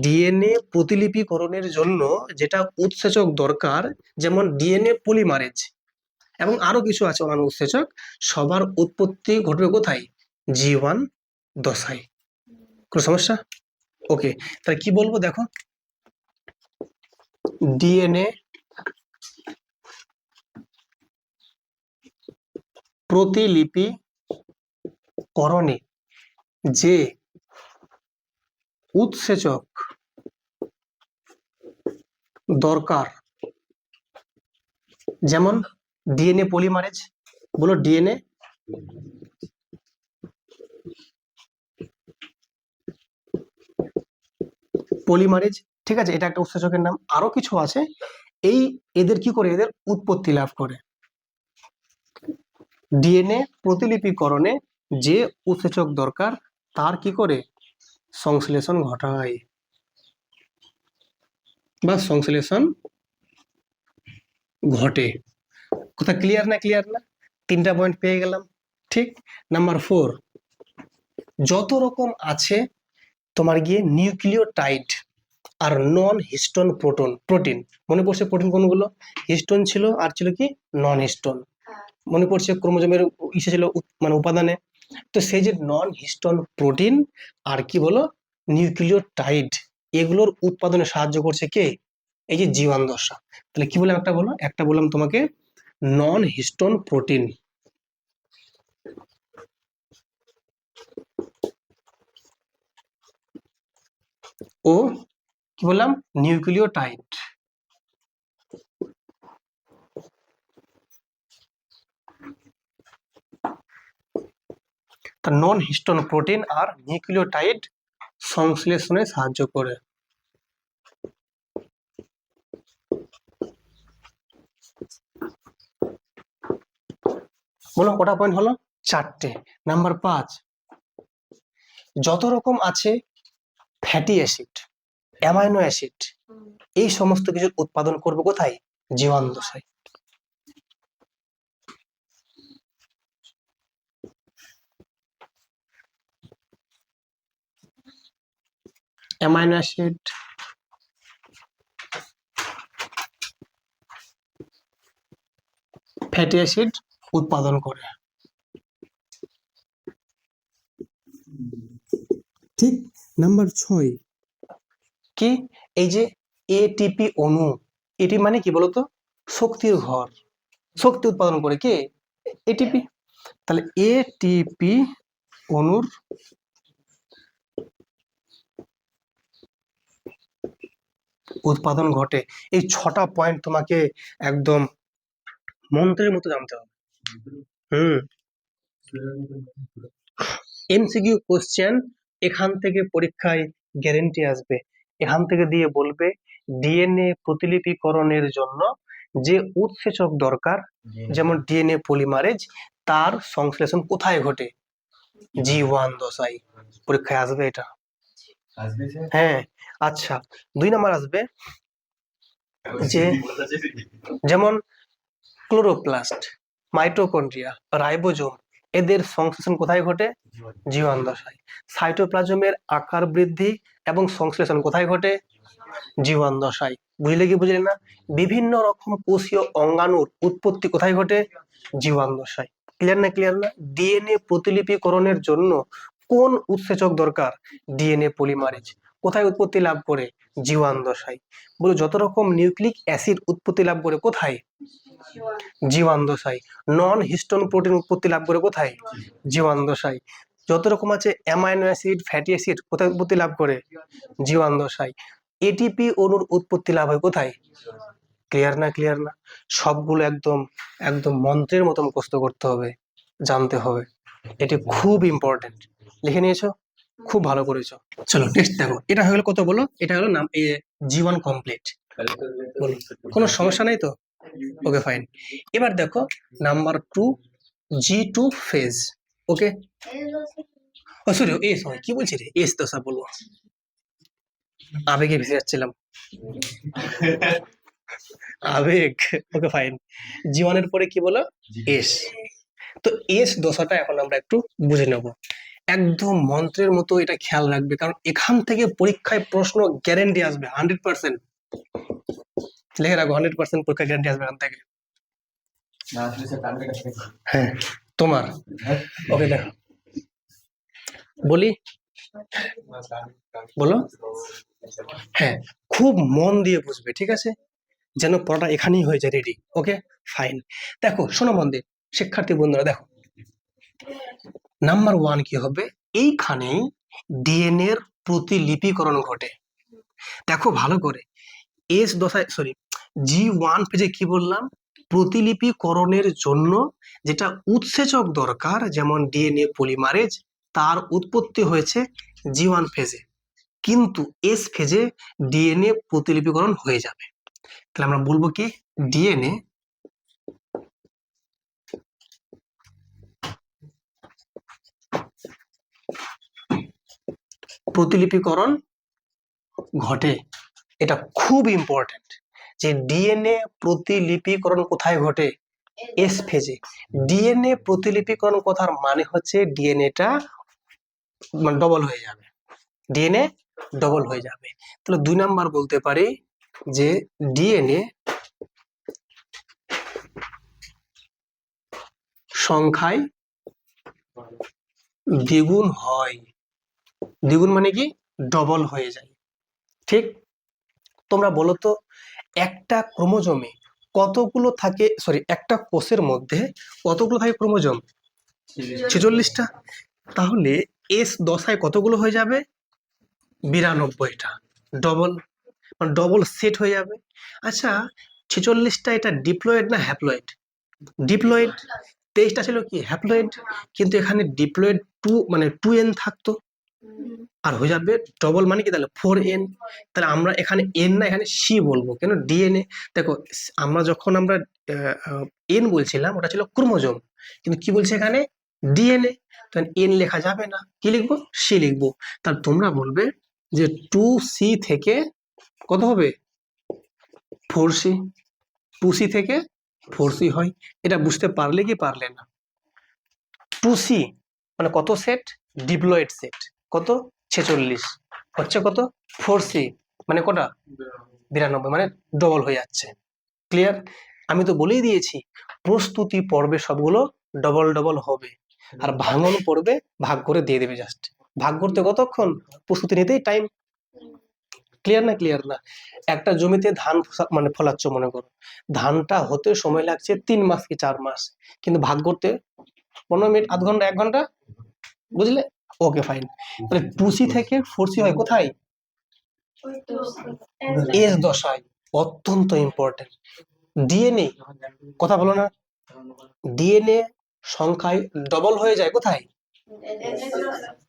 ডিএনএ প্রতিলিপিকরণের জন্য যেটা উৎসেচক দরকার, যেমন ডিএনএ পলিমারেজ এবং আরো কিছু আছে অন্যান্য উৎসেচক, সবার উৎপত্তি ঘটবে কোথায়, G1 দশায়। কোনো সমস্যা? ওকে, তাহলে কি বলবো দেখো, ডিএনএ প্রতিলিপিকরণে যে উৎসেচক দরকার, যেমন ডিএনএ পলিমারেজ, বলো ডিএনএ পলিমারেজ, ঠিক আছে, এটা একটা উৎসেচকের নাম। আরো কিছু আছে, এই এদের কি করে, এদের উৎপত্তি লাভ করে। ডিএনএ প্রতিলিপিকরণে যে উৎসেচক দরকার তার কি করে, সংশ্লেষণ ঘটায় বা সংশ্লেষণ ঘটে। কথা ক্লিয়ার না, ক্লিয়ার না? 3টা পয়েন্ট পেয়ে গেলাম, ঠিক। নাম্বার 4, যত রকম আছে তোমার গিয়ে নিউক্লিওটাইড, আর নন হিস্টোন প্রোটিন। মনে পড়ছে প্রোটিন কোনগুলো? হিস্টোন ছিল, আর ছিল কি নন হিস্টোন। মনে পড়ছে ক্রোমোজোমের ইসে ছিল মানে উপাদানে। তো সেই যে নন হিস্টোন প্রোটিন আর কি বলো নিউক্লিওটাইড, এগুলোর উৎপাদনে সাহায্য করছে কে? এই যে জি1 দশা। তাহলে কি বললাম? একটা বলো, একটা বললাম তোমাকে নন হিস্টোন প্রোটিন ও কি বললাম নিউক্লিওটাইড। নন হিস্টোন প্রোটিন আর নিউক্লিওটাইড সংশ্লেষণে সাহায্য করে। বলো কটা পয়েন্ট হলো? 4টে। নাম্বার 5, যত রকম আছে ফ্যাটি অ্যাসিড, অ্যামাইনো অ্যাসিড, এই সমস্ত কিছুর উৎপাদন করবে কোথায়? জি1 দশায়। অ্যামাইনো অ্যাসিড, ফ্যাটি অ্যাসিড উৎপাদন করে। ঠিক। নাম্বার 6, কি? এই যে এটিপি অণু, এটি মানে কি বলতো? শক্তির ঘর, শক্তি উৎপাদন করে কে? এটিপি। তাহলে এটিপি অণুর উৎপাদন ঘটে। এই 6টা পয়েন্ট তোমাকে একদম মন্ত্রের মতো জানতে হবে। এমসিকিউ কোশ্চেন এখান থেকে পরীক্ষায় গ্যারেন্টি আসবে। এখান থেকে দিয়ে বলবে ডিএনএ প্রতিলিপিকরণের জন্য যে উৎসেচক দরকার, যেমন ডিএনএ পলিমারেজ, তার সংশ্লেষণ কোথায় ঘটে? জি1 দশায়। পরীক্ষায় আসবে এটা। হ্যাঁ। আচ্ছা, 2 নাম্বার আসবে যে যেমন ক্লোরোপ্লাস্ট, মাইটোকন্ড্রিয়া, রাইবোজোম, এদের সংশ্লেষণ কোথায় ঘটে? জি1 দশায়। সাইটোপ্লাজমের আকার বৃদ্ধি এবং সংশ্লেষণ কোথায় ঘটে? জি1 দশায়। বুঝলে কি বুঝলে না? বিভিন্ন রকম কোষীয় অঙ্গাণুর উৎপত্তি কোথায় ঘটে? জি1 দশায়। ক্লিয়ার না? ক্লিয়ার না? ডিএনএ প্রতিলিপিকরণের জন্য কোন উৎসেচক দরকার? DNA polymerase. কোথায় উৎপত্তি লাভ করে? জি1 দশায়। বলো যত রকম নিউক্লিক অ্যাসিড উৎপত্তি লাভ করে কোথায়? জি1 দশায়। নন হিস্টোন প্রোটিন উৎপত্তি লাভ করে কোথায়? জি1 দশায়। যত রকম আছে অ্যামাইনো অ্যাসিড, ফ্যাটি অ্যাসিড কোথায় উৎপত্তি লাভ করে? জি1 দশায়। এটিপি অণুর উৎপত্তি লাভ হয় কোথায়? ক্লিয়ার না? ক্লিয়ার না? সবগুলো একদম একদম মন্ত্রের মতো মুখস্থ করতে হবে, জানতে হবে। এটি খুব ইম্পর্টেন্ট। লিখে নিয়েছো? খুব ভালো করেছো। চলো নেক্সট দেখো, এটা হলো কত বলো? এটা হলো নাম জি1 কমপ্লিট। কোনো সমস্যা নেই তো? Okay fine. এবার দেখো নাম্বার 2, জি2 ফেজ। ওকে, ও সরি এস হয়, কি বলছি রে, এস দশা বলবো, আবেগে ভেসে যাচ্ছিলাম। আবেগ। Okay fine. জি1 এর পরে কি বলো? এস। তো এস দশাটা এখন আমরা একটু বুঝে নেব। একদম মন্ত্রের মতো এটা খেয়াল রাখবে, কারণ এখান থেকে পরীক্ষায় প্রশ্ন গ্যারেন্টি আসবে 100%। লিখে রাখো 100% পরীক্ষা গ্যারেন্টি আসবে এখান থেকে। হ্যাঁ তোমার। ওকে দেখো বলি, বলো। হ্যাঁ, খুব মন দিয়ে বুঝবে, ঠিক আছে? যেন পড়াটা এখানেই হয়ে যায় রেডি। Okay fine. দেখো শোনো মন দিয়ে শিক্ষার্থী বন্ধুরা, দেখো নাম্বার 1 কি হবে? এইখানেই ডিএনএ এর প্রতিলিপিকরণ ঘটে। দেখো ভালো করে, এস দশায় সরি জি1 পেজে কি বললাম? প্রতিলিপিকরণের জন্য যেটা উৎসেচক দরকার, যেমন ডিএনএ পলিমারেজ, তার উৎপত্তি হয়েছে জি1 ফেজে, কিন্তু এস ফেজে ডিএনএ প্রতিলিপিকরণ হয়ে যাবে। তাহলে আমরা বলবো কি ডিএনএ প্রতিলিপিকরণ ঘটে। এটা খুব ইম্পর্টেন্ট যে ডিএনএ প্রতিলিপিকরণ কোথায় ঘটে? এস ফেজে। ডিএনএ প্রতিলিপিকরণ কথার মানে হচ্ছে ডিএনএটা মানে ডবল হয়ে যাবে, ডিএনএ ডবল হয়ে যাবে। তাহলে 2 নাম্বার বলতে পারি যে ডিএনএ সংখ্যায় দ্বিগুণ হয়। দ্বিগুণ মানে কি? ডবল হয়ে যায়। ঠিক? তোমরা বলো তো একটা ক্রোমোজোমে কতগুলো থাকে, সরি একটা কোষের মধ্যে কতগুলো থাকে ক্রোমোজোম? 46টা। তাহলে এস দশায় কতগুলো হয়ে যাবে? 92টা। ডবল, মানে ডবল সেট হয়ে যাবে। আচ্ছা 46টা এটা ডিপ্লয়েড না হ্যাপ্লয়েড? ডিপ্লয়েড। 23টা ছিল কি? হ্যাপ্লয়েড। কিন্তু এখানে ডিপ্লয়েড 2 মানে 2n থাকতো, আর হয়ে যাবে ডবল মানে কি তাহলে 4n। তাহলে আমরা এখানে n না এখানে c বলবো, কেন? ডিএনএ দেখো আমরা যখন আমরা n বলছিলাম ওটা ছিল ক্রোমোজোম, কিন্তু কি বলছে এখানে? ডিএনএ। তাহলে n লেখা যাবে না, কি লিখবো? c লিখবো। তাহলে তোমরা বলবে যে 2c থেকে কত হবে? 4c। 2c থেকে 4c হয়। এটা বুঝতে পারলে কি পারলে না? 2c মানে কত সেট? Diploid set. কত? 46 হচ্ছে কত? 4c মানে কটা? 92, মানে ডবল হয়ে যাচ্ছে। ক্লিয়ার? আমি তো বলেই দিয়েছি প্রস্তুতি পর্বে সবগুলো ডবল ডবল হবে, আর ভাঙন পর্বে ভাগ করে দিয়ে দেবে। জাস্ট ভাগ করতে কতক্ষণ? প্রস্তুতি নিতেই টাইম। ক্লিয়ার না? ক্লিয়ার না? একটা জমিতে ধান মানে ফলাচ্ছ মনে করো, ধানটা হতে সময় লাগছে 3 মাস কি 4 মাস, কিন্তু ভাগ করতে 15 মিনিট, আধ ঘন্টা, 1 ঘন্টা। বুঝলে? Okay fine. তাহলে 2c থেকে 4c হয় কোথায়? এস দশায়। অত্যন্ত ইম্পর্টেন্ট। ডিএনএ কথা বলো না, ডিএনএ সংখ্যায় ডবল হয়ে যায় কোথায়?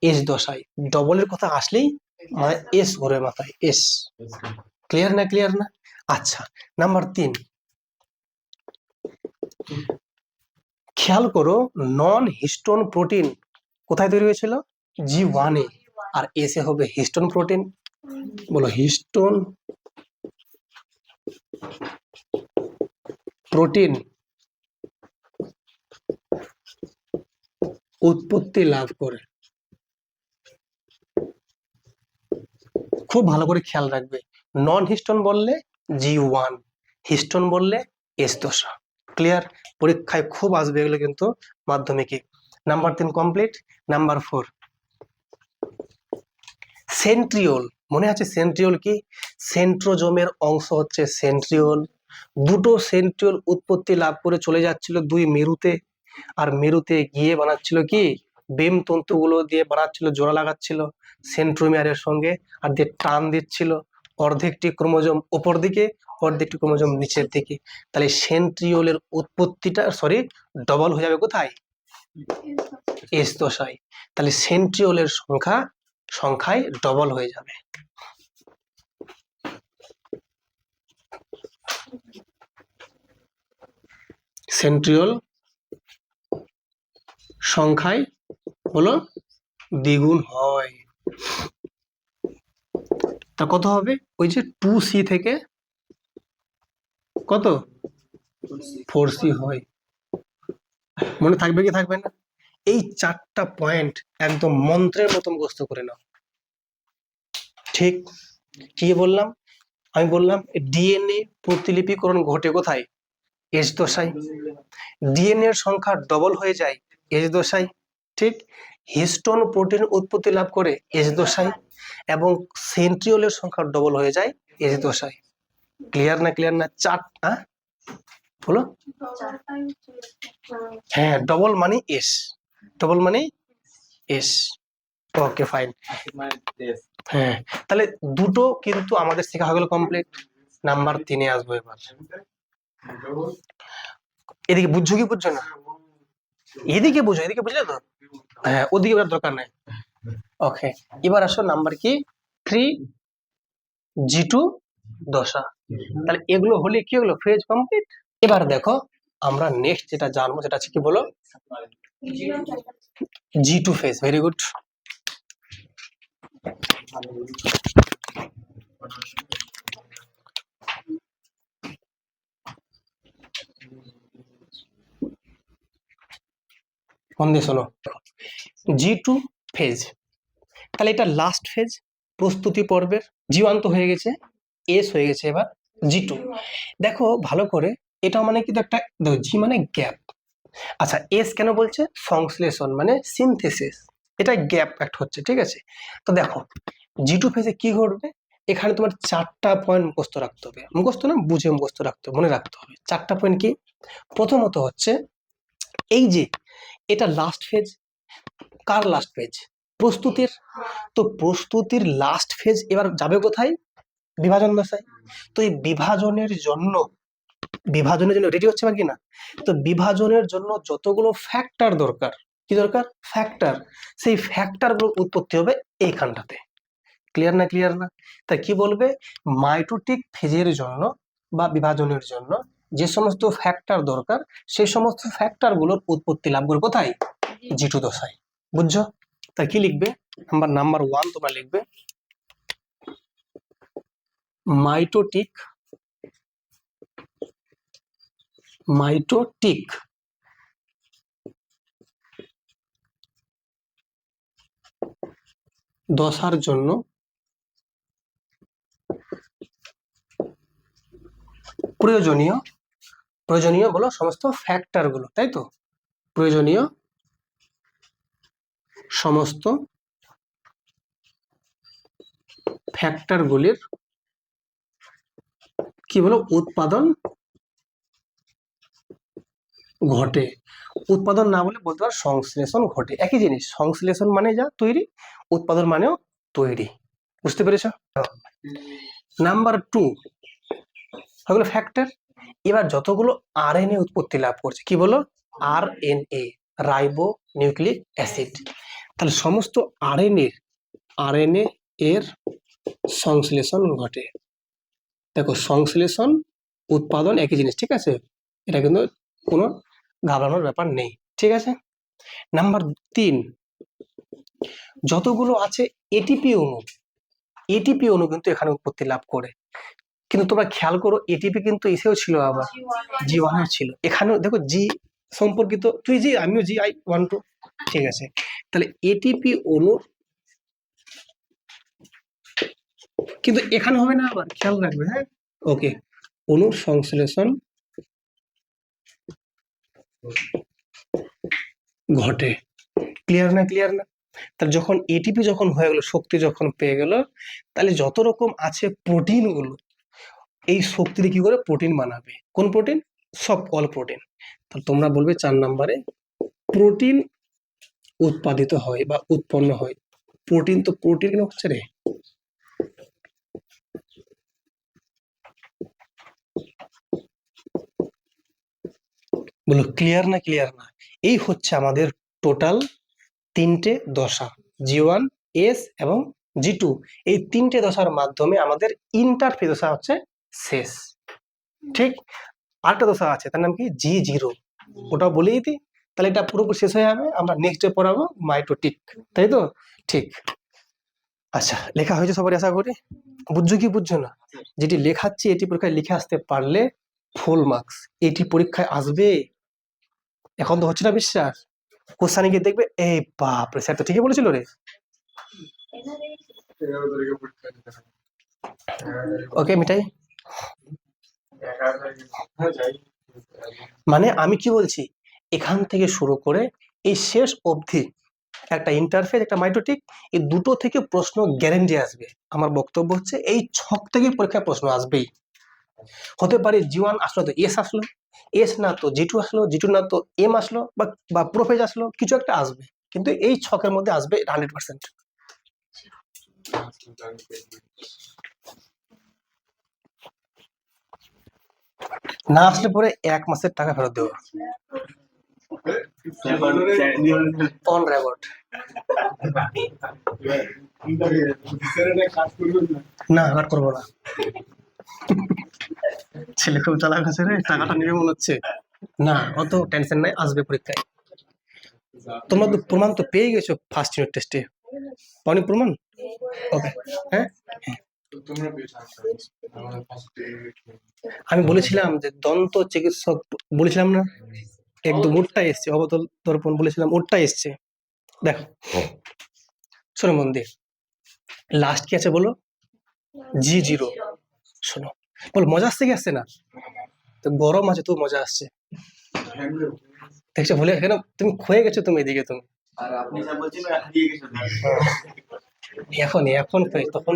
এস দশায়। ডবলের কথা আসলেই মানে এস ঘুরে মাথায়, এস। ক্লিয়ার না? ক্লিয়ার না? আচ্ছা নাম্বার 3, খেয়াল করো নন হিস্টোন প্রোটিন কোথায় তৈরি হয়েছিল? G1 এ। আর এসে হবে হিস্টোন প্রোটিন। বলো হিস্টোন প্রোটিন উৎপত্তি লাভ করে। খুব ভালো করে খেয়াল রাখবে, নন হিস্টোন বললে G1, হিস্টোন বললে এস দশা। ক্লিয়ার? পরীক্ষায় খুব আসবে এগুলো কিন্তু মাধ্যমিকে। Number 3 complete. Number 4 centriole. মনে আছে সেন্ট্রিওল কি? সেন্ট্রোজোমের অংশ হচ্ছে সেন্ট্রিওল। দুটো সেন্ট্রিওল উৎপত্তি লাভ করে চলে যাচ্ছিল 2 মেরুতে, আর মেরুতে গিয়ে বানাচ্ছিল কি? বেম তন্তুগুলো দিয়ে বানাচ্ছিল, জোড়া লাগাচ্ছিল সেন্ট্রোমিয়ারের সঙ্গে, আর দিয়ে টান দিচ্ছিল। অর্ধেকটি ক্রোমোজোম উপর দিকে, অর্ধেকটি ক্রোমোজোম নিচের দিকে। তাহলে সেন্ট্রিওলের উৎপত্তিটা সরি ডবল হয়ে যাবে কোথায়? এস দশায়। তাহলে সেন্ট্রিওলের সংখ্যায় ডবল হয়ে যাবে। সেন্ট্রিওল সংখ্যায় হলো দ্বিগুণ হয়। তা কত হবে? ওই যে 2c থেকে কত? 4c হয়। মনে থাকবে কি থাকবে না? এই 4টা পয়েন্ট একদম মন্ত্রের মতো মুখস্থ করে নাও। ঠিক কি বললাম? আমি বললাম ডিএনএ প্রতিলিপিকরণ ঘটে কোথায়? এস দশায়। ডিএনএ এর সংখ্যা ডবল হয়ে যায় এস দশায়। ঠিক? হিস্টোন প্রোটিন উৎপত্তি লাভ করে এস দশায়, এবং সেন্ট্রিওলের সংখ্যা ডবল হয়ে যায় এস দশায়। ক্লিয়ার না? ক্লিয়ার না? 4টা বলো। হ্যাঁ ডবল মানে এস, ডবল মানে এস। Okay fine. হ্যাঁ তাহলে দুটো কিন্তু আমাদের শেখা হয়ে গেল কমপ্লিট। নাম্বার 3 এ আসবো এবার। এদিকে বুঝছো কি বুঝছো না? এদিকে বুঝো, এদিকে বুঝলে তো? হ্যাঁ ওদিকে এবার দরকার নাই। ওকে এবার আসো নাম্বার কি? 3 G2 দশা। তাহলে এগুলো হলে কি হলো? Phase complete. এবার দেখো আমরা নেক্সট যেটা জানবো সেটা হচ্ছে কি বলো? G2 phase. Very good. মন দিয়ে শোনো। G2 ফেজ, তাহলে এটা লাস্ট ফেজ। প্রস্তুতি পর্বের G1 তো হয়ে গেছে, এস হয়ে গেছে, এবার G2। দেখো ভালো করে, এটা মানে কিন্তু একটা, দেখো জি মানে গ্যাপ। আচ্ছা এস কেন বলছে? সংশ্লেষণ মানে সিনথেসিস, এটা গ্যাপ অ্যাক্ট হচ্ছে, ঠিক আছে। তো দেখো G2 ফেজে কি ঘটবে, এখানে তোমার 4টা পয়েন্ট মুখস্থ রাখতে হবে, মুখস্থ না বুঝে মুখস্থ রাখতে হবে, মনে রাখতে হবে। 4টা পয়েন্ট কি? প্রথমত হচ্ছে এই যে এটা লাস্ট ফেজ, কার লাস্ট ফেজ? প্রস্তুতির। তো প্রস্তুতির লাস্ট ফেজ এবার যাবে কোথায়? বিভাজন দশায়। তো এই বিভাজনের জন্য রেডি হচ্ছে বা কিনা? তো বিভাজনের জন্য যতগুলো ফ্যাক্টর দরকার, কি দরকার? ফ্যাক্টর। সেই ফ্যাক্টর গুলো উৎপত্তি হবে এইখানটাতে। ক্লিয়ার না? ক্লিয়ার না? তাই কি বলবে? মাইটোটিক ফেজের জন্য বা বিভাজনের জন্য যে সমস্ত ফ্যাক্টর দরকার, সেই সমস্ত ফ্যাক্টর গুলোর উৎপত্তি লাভ করে কোথায়? G2 দশায়। বুঝছো? তাই কি লিখবে? নাম্বার 1 তোমরা লিখবে মাইটোটিক দশার জন্য প্রয়োজনীয় বলো সমস্ত ফ্যাক্টর গুলো, তাই তো? প্রয়োজনীয় সমস্ত ফ্যাক্টর গুলির কি বলো? উৎপাদন ঘটে। উৎপাদন না বলে বলতে পারো সংশ্লেষণ ঘটে, একই জিনিস। সংশ্লেষণ মানে যা তৈরি, উৎপাদন মানেও তৈরি। বুঝতে পেরেছ? নাম্বার 2 হলো ফ্যাক্টর। এবার যতগুলো আরএনএ উৎপত্তি লাভ করছে, কি বলো? RNA, ribo nucleic acid. তাহলে সমস্ত আরএনএ এর সংশ্লেষণ ঘটে। দেখো সংশ্লেষণ উৎপাদন একই জিনিস, ঠিক আছে? এটা কিন্তু কোনো ঘাবড়ানোর ব্যাপার নেই, ঠিক আছে। নাম্বার 3 যতগুলো আছে এটিপি অণু কিন্তু এখানে উৎপত্তি লাভ করে। কিন্তু তোমরা খেয়াল করো এটিপি কিন্তু এসেও ছিল, আবার G1 ছিল। এখানেও দেখো জি সম্পর্কিত, তুই জি আমিও জি, I12, ঠিক আছে। তাহলে এটিপি অণু কিন্তু এখানে হবে না, আবার খেয়াল রাখবে, হ্যাঁ। ওকে, অণুর সংশ্লেষণ ঘটে। ক্লিয়ার না? ক্লিয়ার না? তাহলে যখন এটিপি যখন হয়ে গেল, শক্তি যখন পেয়ে গেল, তাহলে যত রকম আছে প্রোটিন গুলো, এই শক্তি দিয়ে কি করে প্রোটিন বানাবে? কোন প্রোটিন? সব অল প্রোটিন। তাহলে তোমরা বলবে 4 নম্বরে প্রোটিন উৎপাদিত হয় বা উৎপন্ন হয়। প্রোটিন তো প্রোটিন কেন হচ্ছে রে? বলো ক্লিয়ার না? ক্লিয়ার না? এই হচ্ছে আমাদের টোটাল 3টে দশা, G1, S এবং G2। এই 3টে দশার মাধ্যমে আমাদের ইন্টারফেজ দশা হচ্ছে শেষ, ঠিক। আরেকটা দশা আছে, তার নাম কি? G0, ওটা বলেই দিই। তাহলে এটা পুরোপুরি শেষ হয়ে যাবে। আমরা নেক্সট ডে পড়াবো মাইটোটিক, তাই তো? ঠিক। আচ্ছা, লেখা হয়েছে সবারই আশা করি? বুঝছো কি বুঝছো না? যেটি লেখাচ্ছি এটি পরীক্ষায় লিখে আসতে পারলে ফুল মার্কস। এটি পরীক্ষায় আসবে, এখন তো হচ্ছে না বিশ্বাস। কোশ্চানে গিয়ে দেখবে, এই বাপ রে, স্যার তো ঠিকই বলেছিল রে। ওকে মিঠাই, মানে আমি কি বলছি, এখান থেকে শুরু করে এই শেষ অবধি একটা ইন্টারফেস, একটা মাইটোটিক, এই দুটো থেকে প্রশ্ন গ্যারেন্টি আসবে। আমার বক্তব্য হচ্ছে এই ছক থেকে পরীক্ষায় প্রশ্ন আসবেই। হতে পারে G1 আসলো তো এস আসলো, এস না তো G2 আসলো, G2 না তো এম আসলো, বা প্রোফেজ আসলো, কিছু একটা আসবে। কিন্তু এই ছকের মধ্যে আসবে 100%। না আসলে পরে 1 মাসের টাকা ফেরত দেবো। On record. না আর করবো না। ছেলে খুব চালাক আছে রে, টাকাটা নিবে মনে হচ্ছে। না অত টেনশন নাই, আসবে পরীক্ষায়। তোমরা তো প্রমাণ তো পেয়ে গেছো ফার্স্ট ইউনিট টেস্টে, পাওনি প্রমাণ? ওকে, হ্যাঁ। আমি বলেছিলাম যে দন্ত চিকিৎসক, বলেছিলাম না? একদম ওরটা এসছে, অবতল দর্পণ বলেছিলাম, ওরটা এসছে। দেখো শোনো মন দিয়ে, লাস্ট কি আছে বলো? G0। শোনো, বল মজা আসছে কি আসছে না? তো গরম আছে তো মজা আসছে, দেখছো বলে কেন তুমি ক্ষয়ে গেছো, তুমি এদিকে তুমি আর আপনি যা বলছেন হারিয়ে গেছে এখন এখন তখন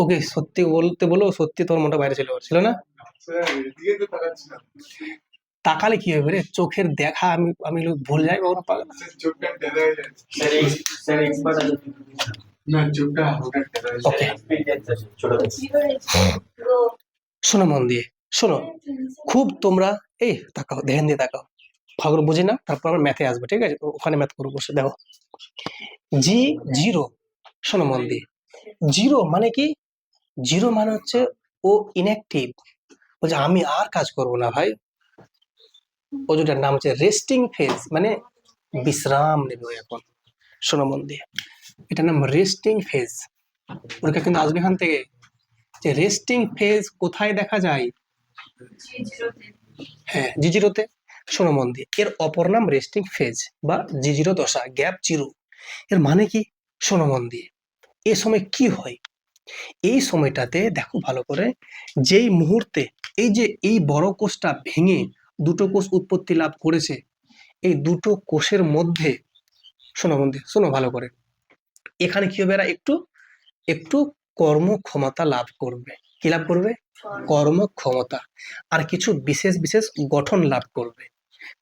ওকে সত্যি বলতে বলো, সত্যি তোমার মনটা বাইরে ছিল না? তাকালে কি হবে রে, চোখের দেখা আমি আমি ভুল যাই কখনো পাগল। স্যার এক্সপার্ট আছে না চোখটা ওকে এক্সপেরিয়েন্স আছে ছোট শোনো মন দিয়ে, শোনো খুব তোমরা এই তাকাও, ধ্যান দিয়ে তাকাও, ভালো বুঝি না, তারপর আমরা ম্যাথে আসবো, ঠিক আছে? ওখানে ম্যাথ করবো, বসে দেখো G0। শোনো মন দিয়ে, জিরো মানে কি? জিরো মানে হচ্ছে ও ইনঅ্যাক্টিভ, বলছে আমি আর কাজ করব না ভাই। ও যেটার নাম হচ্ছে রেস্টিং ফেজ, মানে বিশ্রাম নেবে ও এখন। শোনো মন দিয়ে, এটার নাম রেস্টিং ফেজ। ওটা কিন্তু আসবে এখান থেকে, যে রেস্টিং ফেজ কোথায় দেখা যায়? হ্যাঁ G0-তে। শোনো মন দিয়ে, এর অপর নাম রেস্টিং ফেজ বা G0 দশা, গ্যাপ জিরো। এর মানে কি? শোনো মন দিয়ে, এ সময় কি হয়? এই সময়টাতে দেখো ভালো করে, যেই মুহূর্তে এই যে এই বড় কোষটা ভেঙে দুটো কোষ উৎপত্তি লাভ করেছে, এই দুটো কোষের মধ্যে, শোনো মন দিয়ে, শোনো ভালো করে, এখানে কি হবে? এরা একটু একটু কর্মক্ষমতা লাভ করবে। কি লাভ করবে? কর্মক্ষমতা। আর কিছু বিশেষ বিশেষ গঠন লাভ করবে।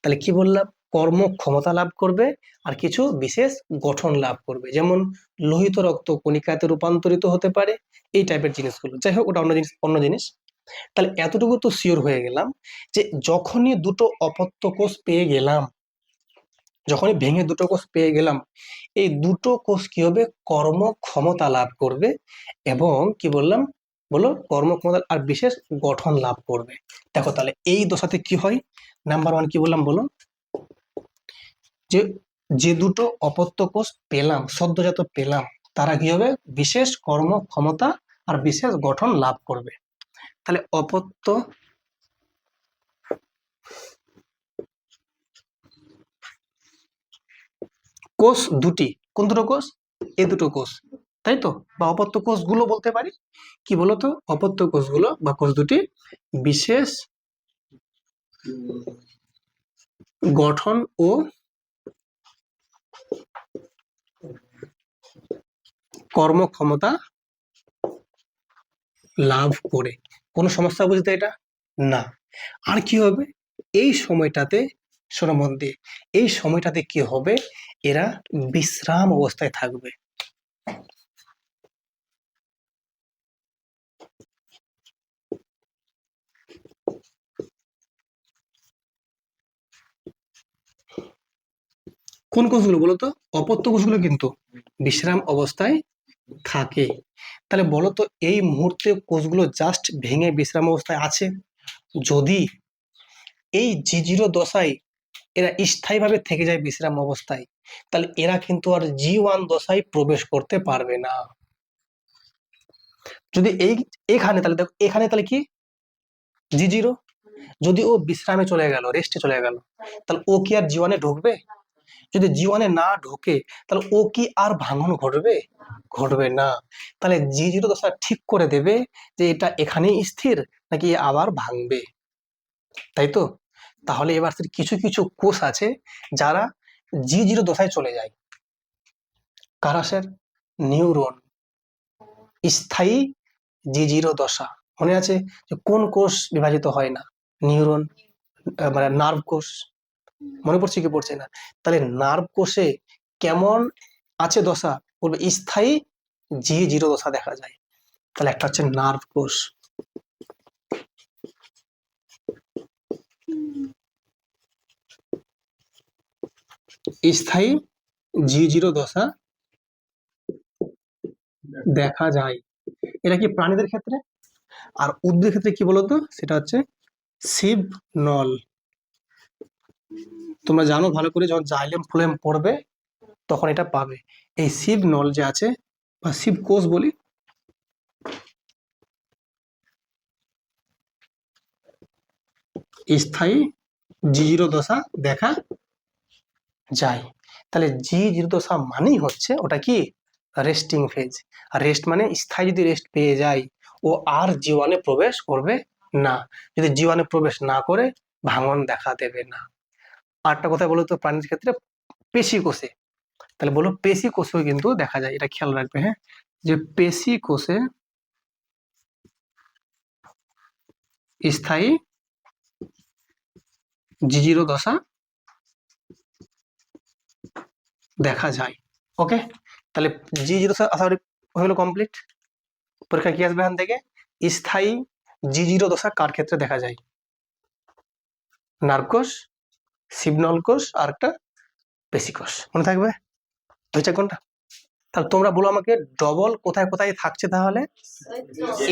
তাহলে কি বললাম? কর্মক্ষমতা লাভ করবে আর কিছু বিশেষ গঠন লাভ করবে, যেমন লোহিত রক্ত কণিকাতে রূপান্তরিত হতে পারে, এই টাইপের জিনিসগুলো। যাই হোক, ওটা অন্য জিনিস। তাহলে এতটুকু তো শিওর হয়ে গেলাম যে যখনই দুটো অপত্য কোষ পেয়ে গেলাম, যখনই ভেঙে দুটো কোষ পেয়ে গেলাম, এই দুটো কোষ কি হবে? কর্মক্ষমতা লাভ করবে এবং কি বললাম বলো? কর্মক্ষমতা আর বিশেষ গঠন লাভ করবে। দেখো তাহলে এই দশাতে কি হয়? নাম্বার 1 কি বললাম বলো? যে যে দুটো অপত্য কোষ পেলাম, সদ্যজাত পেলাম, তারা কি হবে? বিশেষ কর্মক্ষমতা আর বিশেষ গঠন লাভ করবে। তাহলে অপত্য কোষ দুটি, কোন দুটো কোষ? এ দুটো কোষ, তাই তো? বা অপত্য কোষগুলো বলতে পারি। কি বলতো? অপত্য কোষগুলো বা কোষ দুটি বিশেষ গঠন ও কর্মক্ষমতা লাভ করে। কোনো সমস্যা বুঝতে এটা? না। আর কি হবে এই সময়টাতে? শোনো মন দিয়ে, এই সময়টাতে কি হবে? এরা বিশ্রাম অবস্থায় থাকবে। কোন কোষগুলো বলতো? অপত্য কোষগুলো কিন্তু বিশ্রাম অবস্থায় থাকে। তাহলে বলতো এই মুহূর্তে কোষগুলো জাস্ট ভেঙে বিশ্রাম অবস্থায় আছে। যদি এই G0 দশায় এরা স্থায়ীভাবে থেকে যায় বিশ্রাম অবস্থায়, তাহলে এরা কিন্তু আর G1 দশায় প্রবেশ করতে পারবে না। যদি এখানে, তাহলে দেখো এখানে তাহলে কি G0, যদি ও বিশ্রামে চলে গেল, রেস্টে চলে গেল, তাহলে ও কি আর G1-এ ঢুকবে? যদি G1-এ না ঢোকে, তাহলে ও কি আর ভাঙন ঘটবে? ঘটবে না। তাহলে G0 দশা ঠিক করে দেবে যে এটা এখানেই স্থির নাকি আবার ভাঙবে, তাই তো? তাহলে এবার কিছু কিছু কোষ আছে যারা G0 দশায় চলে যায়। কারা স্যার? নিউরন। স্থায়ী G0 দশা। মনে আছে যে কোন কোষ বিভাজিত হয় না? নিউরন, মানে নার্ভ কোষ। মনে পড়ছে কি পড়ছে না? তাহলে নার্ভ কোষে কেমন আছে দশা? বলবে স্থায়ী G0 দশা দেখা যায়। তাহলে একটা হচ্ছে নার্ভ কোষ, স্থায়ী G0 দশা দেখা যায়। এটা কি প্রাণীদের ক্ষেত্রে? আর উদ্ভিদের ক্ষেত্রে কি বলতো? সেটা হচ্ছে সিভ নল। তোমরা জানো ভালো করে, যখন জাইলেম ফ্লোয়েম পড়বে তখন এটা পাবে। এই সিভ নল যে আছে বা সিভ কোষ বলি, স্থায়ী G0 দশা দেখা যায়। তাহলে G0 দশা মানেই হচ্ছে ওটা কি? Resting phase. আর রেস্ট মানে স্থায়ী যদি রেস্ট পেয়ে যায় ও আর জীবনে প্রবেশ করবে না। যদি জীবনে প্রবেশ না করে ভাঙন দেখা দেবে না। আরেকটা কথা বলো তো প্রাণীর ক্ষেত্রে পেশি কোষে, তাহলে বলো পেশি কোষেও কিন্তু দেখা যায়, এটা খেয়াল রাখবে। হ্যাঁ, যে পেশি কোষে স্থায়ী জিজির দশা দেখা যায়। ওকে, তাহলে জিজির দশা আশা করি হয়ে গেল কমপ্লিট। পরীক্ষা কি আসবে এখান থেকে? স্থায়ী জিজির দশা কার ক্ষেত্রে দেখা যায়? নার্ভ কোষ, সিগন্যাল কোষ আর একটা পেশি কোষ, মনে থাকবে? 2-4 ঘন্টা। তাহলে তোমরা বলো আমাকে ডবল কোথায় কোথায় থাকছে? তাহলে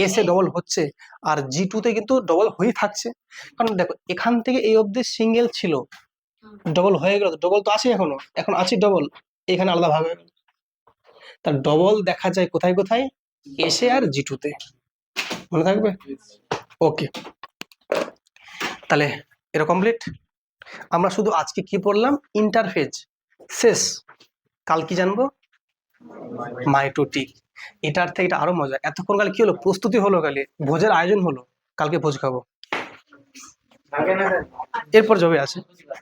এস এ ডবল হচ্ছে, আর জি2 তে কিন্তু ডবল হয়ে থাকছে। কারণ দেখো এখান থেকে এই অবধি সিঙ্গেল ছিল, ডবল হয়ে গেল, ডবল তো আছে এখনো, এখন আছে ডবল, এখানে আলাদা ভাবে। তার ডবল দেখা যায় কোথায় কোথায়? এস এ আর জি2 তে, মনে থাকবে? ওকে, তাহলে এটা কমপ্লিট। আমরা শুধু আজকে কি পড়লাম? ইন্টারফেজ শেষ। কাল কি জানবো? মাইটোটিক। এটার থেকে এটা আরো মজা। এতক্ষণ কালে কি হলো? প্রস্তুতি হলো, কালে ভোজের আয়োজন হলো, কালকে ভোজ খাবো। এরপর জবে আছে।